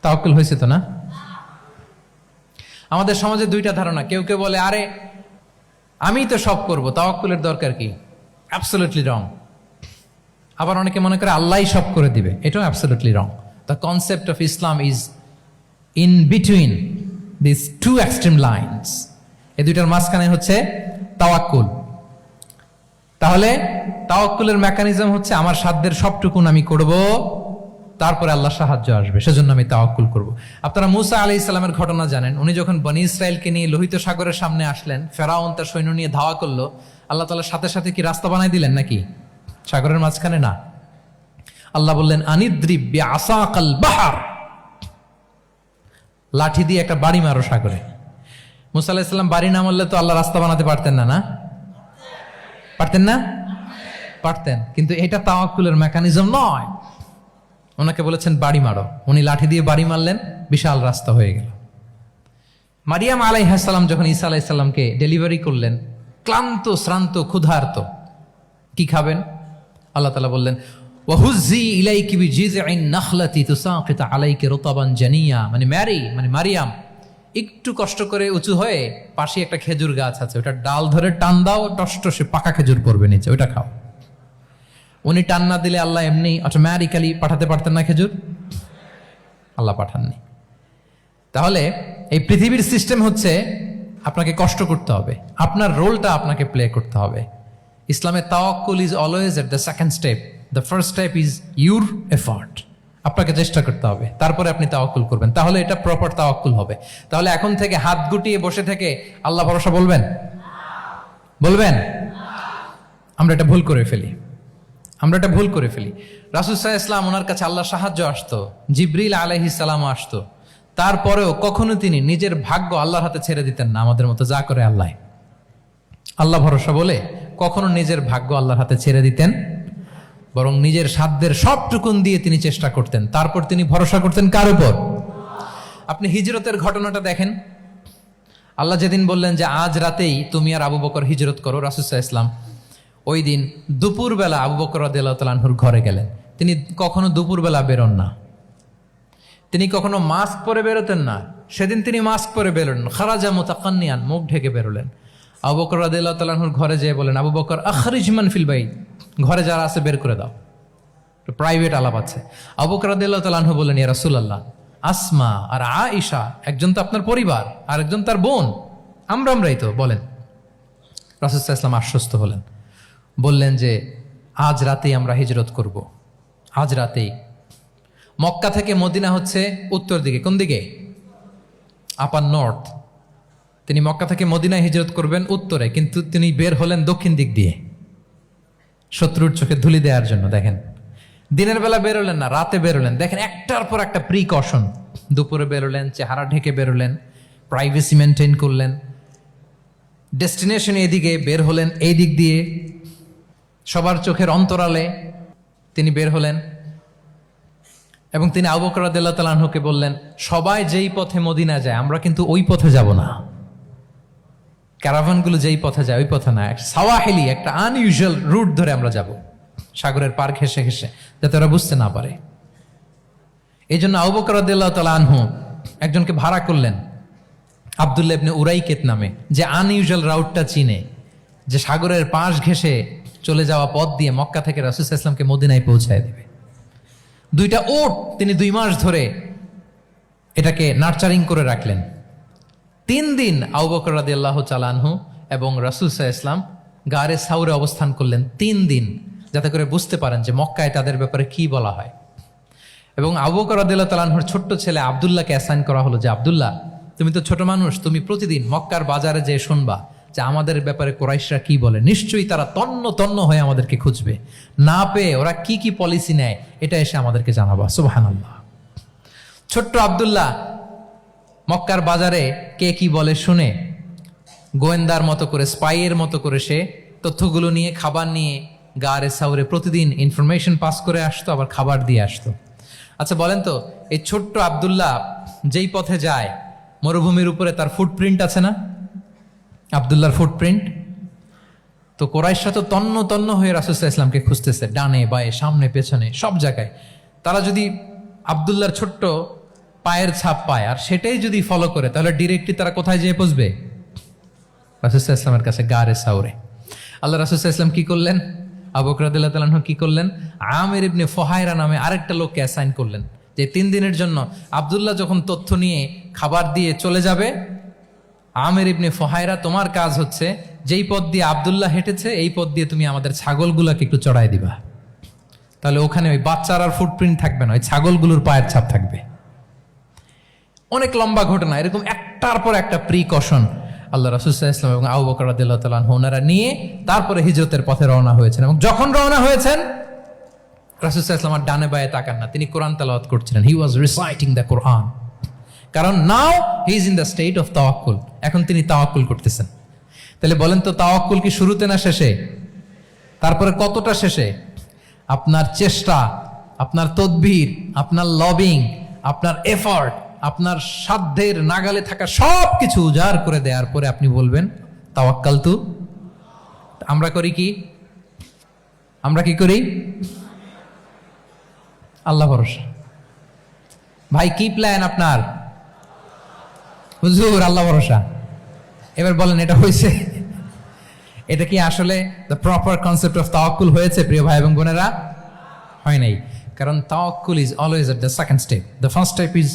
তাওয়াক্কুল হয়েছে তো না? আমাদের সমাজে দুইটা ধারণা। কেউ কেউ বলে আরে আমি তো সব করব, তাওয়াক্কুলের দরকার কি? Absolutely wrong. আবার অনেকে মনে করে আল্লাহই সব করে দিবে, এটাও absolutely wrong. The concept of Islam is in between this two extreme lines. এই দুইটার মাঝখানে হচ্ছে তাওয়াক্কুল। তাহলে তাওয়াক্কুলের মেকানিজম হচ্ছে আমার সাধ্যের সবটুকুন আমি করব, তারপরে আল্লাহ সাহায্য আসবে, সেজন্য আমি তাওয়াক্কুল করব। আপনারা মূসা আলাইহিস সালামের ঘটনা জানেন। উনি যখন বনী ইসরায়েলকে নিয়ে লোহিত সাগরের সামনে আসলেন, ফেরাউন তার সৈন্য নিয়ে ধাওয়া করলো, আল্লাহ তাআলা সাথে সাথে কি রাস্তা বানাই দিলেন নাকি? সাগরের মাঝখানে না। আল্লাহ বললেন আনিদ্রিব বিআসাকাল বাহর, লাঠি দিয়ে একটা বাড়ি মারো সাগরে। মূসা আলাইহিস সালাম বাড়ি না মারলে তো আল্লাহ রাস্তা বানাতে পারতেন না, না পারতেন না? পারতেন, কিন্তু এটা তাওয়াক্কুলের মেকানিজম নয়। ওনাকে বলেছেন বাড়ি মারো, উনি লাঠি দিয়ে বাড়ি মারলেন, বিশাল রাস্তা হয়ে গেল। মারিয়াম আলাইহিস সালাম যখন ঈসা আলাইহিস সালামকে ডেলিভারি করলেন, ক্লান্ত শ্রান্ত ক্ষুধার্ত, কি খাবেন? আল্লাহ তাআলা বললেন ওয়াহুজ্জি ইলাইকি বিজিযইন নাখলাতি তুসাকিত আলাইকি রুতাবান জানিয়া। মানে মারিয়াম একটু কষ্ট করে উঁচু হয়ে পাশে একটা খেজুর গাছ আছে, ওটা ডাল ধরে টান দাও, টসটসে পাকা খেজুর পড়বে নিচে, ওটা খাও। উনি টান না দিলে আল্লাহ এমনি অটোমেটিক্যালি পাঠাতে পারতেন না খেজুর? আল্লাহ পাঠাননি। তাহলে এই পৃথিবীর সিস্টেম হচ্ছে আপনাকে কষ্ট করতে হবে, আপনার রোলটা আপনাকে প্লে করতে হবে। ইসলামে তাওয়াক্কুল is always at the second step, the first step is your effort. আপনাকে চেষ্টা করতে হবে, তারপরে আপনি তাওয়াক্কুল করবেন, তাহলে এটা প্রপার তাওয়াক্কুল হবে। তাহলে এখন থেকে হাত গুটিয়ে বসে থেকে আল্লাহ ভরসা বলবেন? আমরা এটা ভুল করে ফেলি। রাসূল সাল্লাল্লাহু আলাইহি ওয়াসাল্লাম, ওনার কাছে আল্লাহর সাহায্য আসতো, জিবরিল আলাইহিস সালাম আসতো, তারপরেও কখনো তিনি নিজের ভাগ্য আল্লাহর হাতে ছেড়ে দিতেন না। আমাদের মতো যা করে আল্লাহ ভরসা বলে কখনো নিজের ভাগ্য আল্লাহর হাতে ছেড়ে দিতেন, বরং নিজের সাধ্যের সবটুকুন দিয়ে তিনি চেষ্টা করতেন। তারপর তিনি ভরসা করতেন কার উপর? আপনি হিজরতের ঘটনাটা দেখেন। আল্লাহ যেদিন বললেন যে আজ রাতেই তুমি আর আবু বকর হিজরত করো, রাসূল সাল্লাল্লাহু আলাইহি ওয়াসাল্লাম ওই দিন দুপুরবেলা আবু বকর রাদিয়াল্লাহু তাআলা আনহুর ঘরে গেলেন। তিনি কখনো দুপুরবেলা বেরোন না, তিনি কখনো মাস্ক পরে বেরোতেন না। সেদিন তিনি মাস্ক পরে বেরোলেন, খারাজা মুতাকান্নিয়ান, মুখ ঢেকে বেরোলেন। আবু বকর রাদিয়াল্লাহু তাআলা আনহুর ঘরে যেয়ে বলেন, আবু বকর আখরিজ মান ফিল বাইত, ঘরে যারা আছে বের করে দাও, প্রাইভেট আলাপ আছে। আবু বকর রাদিয়াল্লাহু তাআলা আনহু বললেন, ইয়া রাসূলুল্লাহ, আসমা আর আয়েশা একজন তো আপনার পরিবার আর একজন তার বোন, আমরাই তো, বলেন। রাসূল সাল্লাল্লাহু আলাইহি ওয়াসাল্লাম আশ্বস্ত হলেন, বললেন যে আজ রাতেই আমরা হিজরত করব, আজ রাতেই। মক্কা থেকে মদিনা হচ্ছে উত্তর দিকে, কোন দিকে? আপার নর্থ। তিনি মক্কা থেকে মদিনায় হিজরত করবেন উত্তরে, কিন্তু তিনি বের হলেন দক্ষিণ দিক দিয়ে শত্রুর চোখে ধুলি দেওয়ার জন্য। দেখেন, দিনের বেলা বেরোলেন না, রাতে বেরোলেন। দেখেন, একটার পর একটা প্রিকশন। দুপুরে বেরোলেন, চেহারা ঢেকে বেরোলেন, প্রাইভেসি মেনটেন করলেন। ডেস্টিনেশন এদিকে, বের হলেন এই দিক দিয়ে, সবার চোখের অন্তরালে তিনি বের হলেন। এবং তিনি আবু বকর রাদিয়াল্লাহু তাআলা আনহুকে বললেন, সবাই যেই পথে মদিনা যায় আমরা কিন্তু ওই পথে যাব না, ক্যারাভানগুলো যেই পথে যায় ওই পথে না, সাওয়াহিলি একটা আনইউজুয়াল রুট ধরে আমরা যাব, সাগরের পার ঘেঁষে ঘেঁষে, যাতে ওরা বুঝতে না পারে। এই জন্য আবু বকর রাদিয়াল্লাহু তাআলা আনহু একজনকে ভাড়া করলেন, আব্দুল্লাহ ইবনে উরাইকেত নামে, যে আনইউজুয়াল রাউটটা চিনে, যে সাগরের পাশ ঘেঁষে চলে যাওয়া পথ দিয়ে মক্কা থেকে রাসূল সাল্লাল্লাহু আলাইহি ওয়াসাল্লামকে মদিনায় পৌঁছায় দেবে। 2টা উট তিনি 2 মাস ধরে এটাকে নার্চারিং করে রাখলেন। 3 দিন আবু বকর রাদিয়াল্লাহু তাআলা আনহু এবং রাসূল সাল্লাল্লাহু আলাইহি ওয়াসাল্লাম গারে সাউরে অবস্থান করলেন 3 দিন, যাতে করে বুঝতে পারেন যে মক্কায় তাদের ব্যাপারে কি বলা হয়। এবং আবু বকর রাদিয়াল্লাহু তাআলা আনহুর ছোট্ট ছেলে আব্দুল্লাহকে অ্যাসাইন করা হলো যে, আব্দুল্লাহ, তুমি তো ছোট মানুষ, তুমি প্রতিদিন মক্কার বাজারে যেয়ে শুনবা যে আমাদের ব্যাপারে কুরাইশরা কি বলে। নিশ্চয়ই তারা তন্ন তন্ন হয়ে আমাদেরকে খুঁজবে, না পেয়ে ওরা কি কি পলিসি নেয় এটা এসে আমাদেরকে জানাবা। সুবহানাল্লাহ। ছোট্ট আব্দুল্লাহ মক্কার বাজারে কে কি বলে শুনে গোয়েন্দার মতো করে, স্পাইয়ের মতো করে সে তথ্যগুলো নিয়ে, খাবার নিয়ে গারে সাউরে প্রতিদিন ইনফরমেশন পাস করে আসতো, আবার খাবার দিয়ে আসতো। আচ্ছা বলেন তো, এই ছোট্ট আব্দুল্লাহ যেই পথে যায়, মরুভূমির উপরে তার ফুটপ্রিন্ট আছে না, আব্দুল্লাহর ফুটপ্রিন্ট। তো কোরাইশরা তো তন্ন তন্ন হয়ে রাসূল সাল্লাল্লাহু আলাইহি ওয়াসাল্লামকে খুঁজতেছে, ডানে বায়ে সামনে পেছনে সব জায়গায়। তারা যদি আব্দুল্লাহর ছোট্ট পায়ের ছাপ পায় আর সেটাই যদি ফলো করে, তাহলে ডিরেক্টলি তারা কোথায় যেয়ে পৌঁছবে? রাসূল সাল্লাল্লাহু আলাইহি ওয়াসাল্লামের কাছে, গারে সাউরে। আল্লাহ রাসূল সাল্লাল্লাহু আলাইহি ওয়াসাল্লাম কি করলেন? আবু বকর রাদিয়াল্লাহু তাআলা আনহু কি করলেন? আমির ইবনে ফুহায়রা নামে আরেকটা লোককে অ্যাসাইন করলেন, যে 3 দিনের জন্য আব্দুল্লাহ যখন তথ্য নিয়ে খাবার দিয়ে চলে যাবে, আমির ইবনে ফুহায়রা, তোমার কাজ হচ্ছে যেই পথ দিয়ে আব্দুল্লাহ হেঁটেছে এই পথ দিয়ে তুমি আমাদের ছাগলগুলোকে একটু চড়াই দিবা। তাহলে ওখানে ওই বাচ্চার আর ফুটপ্রিন্ট থাকবে না, ওই ছাগলগুলোর পায়ের ছাপ থাকবে। অনেক লম্বা ঘটনা, এরকম একটার পর একটা প্রিকশন আল্লাহ রাসূল সাল্লাল্লাহু আলাইহি ওয়াসাল্লাম এবং আবু বকর রাদিয়াল্লাহু তাআলা আনহু ওনারা নিয়ে তারপরে হিজরতের পথে রওনা হয়েছেন। এবং যখন রওনা হয়েছেন, রাসূল সাল্লাল্লাহু আলাইহি ওয়াসাল্লাম ডানে বায়ে তাকান না, তিনি কোরআন তেলাওয়াত করছিলেন। হি ওয়াজ রিসাইটিং দ্য কোরআন, কারণ now he is in the state of তাওয়াক্কুল। এখন তিনি তাওয়াক্কুল করতেছেন। তাহলে বলেন তো, তাওয়াক্কুল কি শুরুতে না শেষে? তারপরে কতটা শেষে? আপনার চেষ্টা, আপনার তদবির, আপনার লবিং, আপনার এফর্ট, আপনার সাধ্যের নাগালে থাকা সব কিছু উজাড় করে দেওয়ার পরে আপনি বলবেন তাওয়াক্কালতু। আমরা করি কি? আমরা কি করি? আল্লাহ ভরসা। ভাই কি প্ল্যান আপনার? হুজুর আল্লাহ ভরসা। এবার বলেন, এটা হয়েছে? এটা কি আসলে দ্য প্রপার কনসেপ্ট অফ তাওয়াক্কুল হয়েছে প্রিয় ভাই এবং বোনেরা? হয় নাই। কারণ তাওয়াক্কুল is always at the second step. The first step is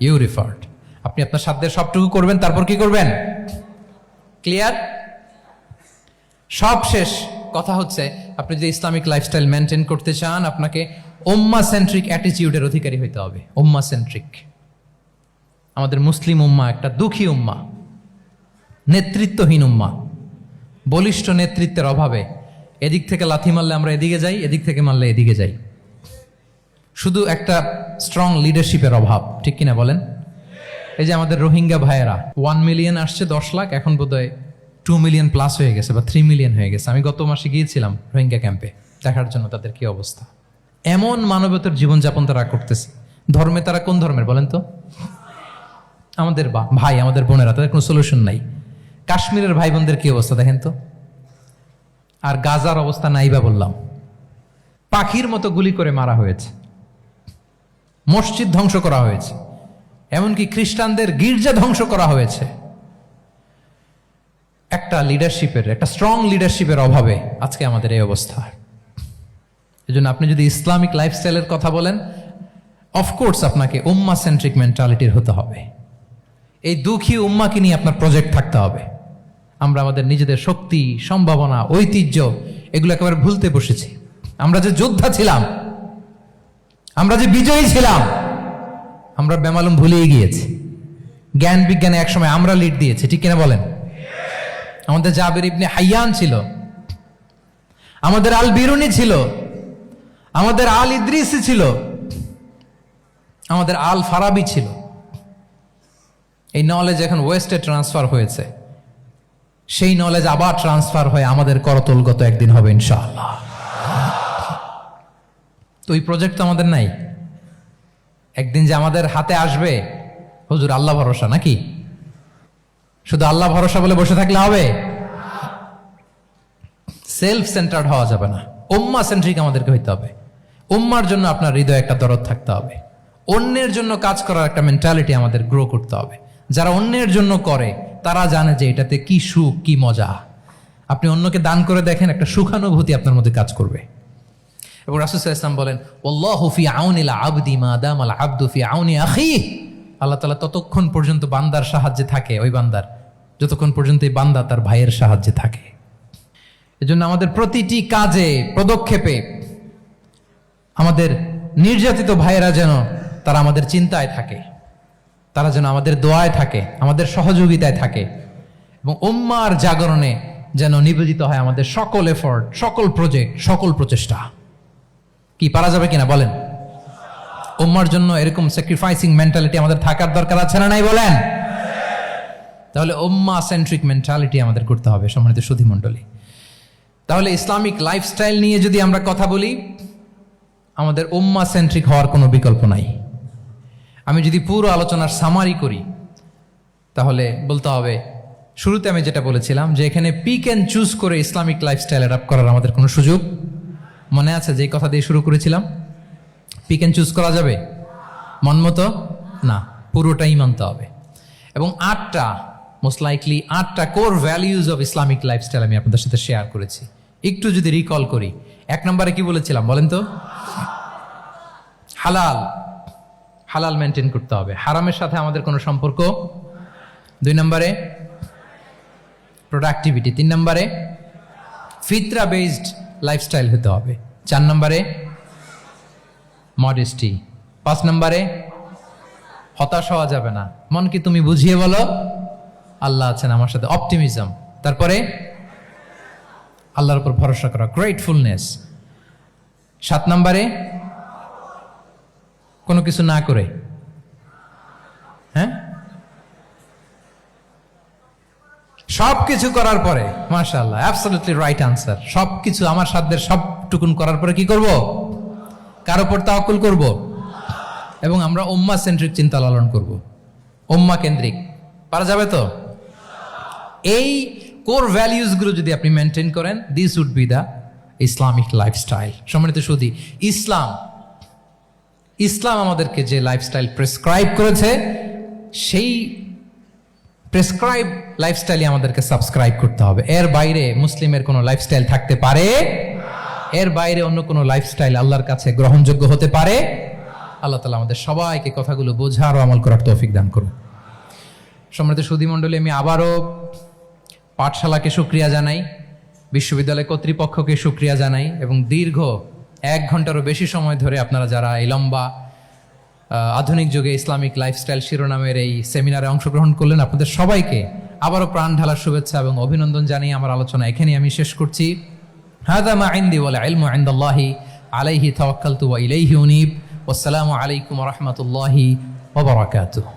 your effort. আপনি আপনার সাধ্যের সবটুকু করবেন, তারপর কি করবেন? ক্লিয়ার? সব শেষ। কথা হচ্ছে, আপনি যদি ইসলামিক লাইফস্টাইল মেনটেন করতে চান, আপনাকে উম্মাহ সেন্ট্রিক অ্যাটিটিউডের অধিকারী হইতে হবে। উম্মাহ সেন্ট্রিক। আমাদের মুসলিম উম্মাহ একটা দুঃখী উম্মাহ, নেতৃত্বহীন উম্মাহ, বলিষ্ঠ নেতৃত্বের অভাবে এদিক থেকে লাথি মারলে আমরা এদিকে যাই, এদিক থেকে মারলে এদিকে যাই। শুধু একটা স্ট্রং লিডারশিপের অভাব, ঠিক কিনা বলেন? এই যে আমাদের রোহিঙ্গা ভাইয়েরা 1 মিলিয়ন আসছে, 10 লাখ, এখন বোধহয় 2 মিলিয়ন প্লাস হয়ে গেছে বা 3 মিলিয়ন হয়ে গেছে। আমি গত মাসে গিয়েছিলাম রোহিঙ্গা ক্যাম্পে দেখার জন্য তাদের কি অবস্থা। এমন মানবতার জীবনযাপন তারা করতেছে। ধর্মে তারা কোন ধর্মের বলেন তো? আমাদের ভাই, আমাদের বোনেরা, তাদের কোনো সলিউশন নাই। কাশ্মীরের ভাই বোনদের কি অবস্থা দেখেন তো। আর গাজার অবস্থা নাই বা বললাম। পাখির মতো গুলি করে মারা হয়েছে, মসজিদ ধ্বংস করা হয়েছে, এমনকি খ্রিস্টানদের গির্জা ধ্বংস করা হয়েছে। একটা লিডারশিপের, একটা স্ট্রং লিডারশিপের অভাবে আজকে আমাদের এই অবস্থা। এজন্য আপনি যদি ইসলামিক লাইফস্টাইলের কথা বলেন, অফকোর্স আপনাকে উম্মাহ সেন্ট্রিক মেন্টালিটির হতে হবে। এই দুঃখী উম্মাকে নিয়ে আপনার প্রজেক্ট থাকতে হবে। আমরা আমাদের নিজেদের শক্তি, সম্ভাবনা, ঐতিহ্য এগুলো একেবারে ভুলতে বসেছি। আমরা যে যোদ্ধা ছিলাম, আমরা যে বিজয়ী ছিলাম, আমরা বেমালুম ভুলেই গিয়েছি। জ্ঞান বিজ্ঞানে একসময় আমরা লিড দিয়েছি, ঠিক কিনা বলেন? আমাদের জাবির ইবনে হাইয়ান ছিল, আমাদের আল বিরুনি ছিল, আমাদের আল ইদ্রিসি ছিল, আমাদের আল ফারাবি ছিল। এই নলেজ এখন ওয়েস্টে ট্রান্সফার হয়েছে, সেই নলেজ আবার ট্রান্সফার হয়ে আমাদের করতলগত একদিন হবে ইনশাআল্লাহ। তো এই প্রজেক্ট তো আমাদের নাই, একদিন যে আমাদের হাতে আসবে, হুজুর আল্লাহ ভরসা নাকি? শুধু আল্লাহ ভরসা বলে বসে থাকলে হবে? সেলফ সেন্টার্ড হওয়া যাবে না, উম্মাহ সেন্ট্রিক আমাদেরকে হইতে হবে। উম্মার জন্য আপনার হৃদয়ে একটা দরদ থাকতে হবে, অন্যের জন্য কাজ করার একটা মেন্টালিটি আমাদের গ্রো করতে হবে। যারা অন্যের জন্য করে তারা জানে যে এটাতে কি সুখ, কি মজা। আপনি অন্যকে দান করে দেখেন, একটা সুখানুভূতি আপনার মধ্যে কাজ করবে। এবং রাসূল সাল্লাল্লাহু আলাইহি ওয়াসাল্লাম বলেন, আল্লাহু ফি আউনিল আবদি মা দামাল আবদু ফি আউনি আখিহি। আল্লাহ তাআলা ততক্ষণ পর্যন্ত বান্দার সাহায্যে থাকে, ওই বান্দার, যতক্ষণ পর্যন্ত এই বান্দা তার ভাইয়ের সাহায্যে থাকে। এজন্য আমাদের প্রতিটি কাজে, পদক্ষেপে আমাদের নির্যাতিত ভাইয়েরা যেন তারা আমাদের চিন্তায় থাকে, তারা যেন আমাদের দোয়ায় থাকে, আমাদের সহযোগিতায় থাকে, এবং উম্মার জাগরণে যেন নিবেদিত হয় আমাদের সকল এফোর্ট, সকল প্রজেক্ট, সকল প্রচেষ্টা। কি পারা যাবে কিনা বলেন? উম্মার জন্য এরকম স্যাক্রিফাইসিং মেন্টালিটি আমাদের থাকার দরকার আছে না নাই বলেন? তাহলে উম্মাহ সেন্ট্রিক মেন্টালিটি আমাদের করতে হবে সম্মানিত সুধী মণ্ডলী। তাহলে ইসলামিক লাইফস্টাইল নিয়ে যদি আমরা কথা বলি, আমাদের উম্মাহ সেন্ট্রিক হওয়ার কোনো বিকল্প নাই। আমি যদি পুরো আলোচনার সামারি করি, তাহলে বলতে হবে, শুরুতে আমি যেটা বলেছিলাম যে এখানে পিক অ্যান্ড চুজ করে ইসলামিক লাইফস্টাইল অ্যাডাপ্ট করার আমাদের কোনো সুযোগ, মনে আছে যে কথা দিয়ে শুরু করেছিলাম? পিক অ্যান্ড চুজ করা যাবে মন মতো না, পুরোটাই মানতে হবে। এবং 8টা, মোস্ট লাইকলি 8টা core values of Islamic lifestyle আমি আপনাদের সাথে শেয়ার করেছি। একটু যদি রিকল করি, 1 নম্বরে কি বলেছিলাম বলেন তো? হালাল, হালাল মেনটেন করতে হবে, হারামের সাথে আমাদের কোনো সম্পর্ক। 2 নম্বরে প্রোডাক্টিভিটি। 3 নম্বরে ফিতরা বেসড লাইফস্টাইল হতে হবে। 4 নম্বরে মডেস্টি। 5 নম্বরে হতাশ হওয়া যাবে না, মনকে তুমি বুঝিয়ে বলো আল্লাহ আছেন আমার সাথে, অপটিমিজম। তারপরে আল্লাহর উপর ভরসা করা, গ্রেটফুলনেস। 7 নম্বরে কোনো কিছু না করে, হ্যাঁ, সব কিছু করার পরে, মাশাআল্লাহ, অ্যাবসলিউটলি রাইট আনসার। সব কিছু আমার সাধ্যের সবটুকুন করার পরে কি করব? কার উপর তাওয়াক্কুল করব, এবং আমরা উম্মাহ সেন্ট্রিক চিন্তা লালন করব, উম্মাহ কেন্দ্রিক। পারা যাবে তো? এই কোর ভ্যালিউজগুলো যদি আপনি মেনটেন করেন, this would be the Islamic lifestyle. সম্মানিত সুধী, ইসলাম আমাদেরকে যে লাইফস্টাইল প্রেসক্রাইব করেছে, সেই প্রেসক্রাইব লাইফস্টাইলই আমাদেরকে সাবস্ক্রাইব করতে হবে। এর বাইরে মুসলিমের কোনো লাইফস্টাইল থাকতে পারে? এর বাইরে অন্য কোনো লাইফস্টাইল আল্লাহর কাছে গ্রহণযোগ্য হতে পারে? আল্লাহ তাআলা আমাদের সবাইকে কথাগুলো বোঝার ও আমল করার তৌফিক দান করুন। সম্মানিত সুধী মণ্ডলী, আমি আবারও পাঠশালাকে শুকরিয়া জানাই, বিশ্ববিদ্যালয় কর্তৃপক্ষকে শুকরিয়া জানাই, এবং দীর্ঘ 1 ঘন্টারও বেশি সময় ধরে আপনারা যারা এই লম্বা আধুনিক যুগে ইসলামিক লাইফস্টাইল শিরোনামের এই সেমিনারে অংশগ্রহণ করলেন, আপনাদের সবাইকে আবারও প্রাণ ঢালার শুভেচ্ছা এবং অভিনন্দন জানিয়ে আমার আলোচনা এখানেই আমি শেষ করছি। হাযা মা ইনদি ওয়াল ইলমু ইনদাল্লাহি আলাইহি তাওয়াক্কালতু ওয়া ইলাইহি উনীব। ওয়াসসালামু আলাইকুম ওয়া রাহমাতুল্লাহি ওয়া বারাকাতুহু।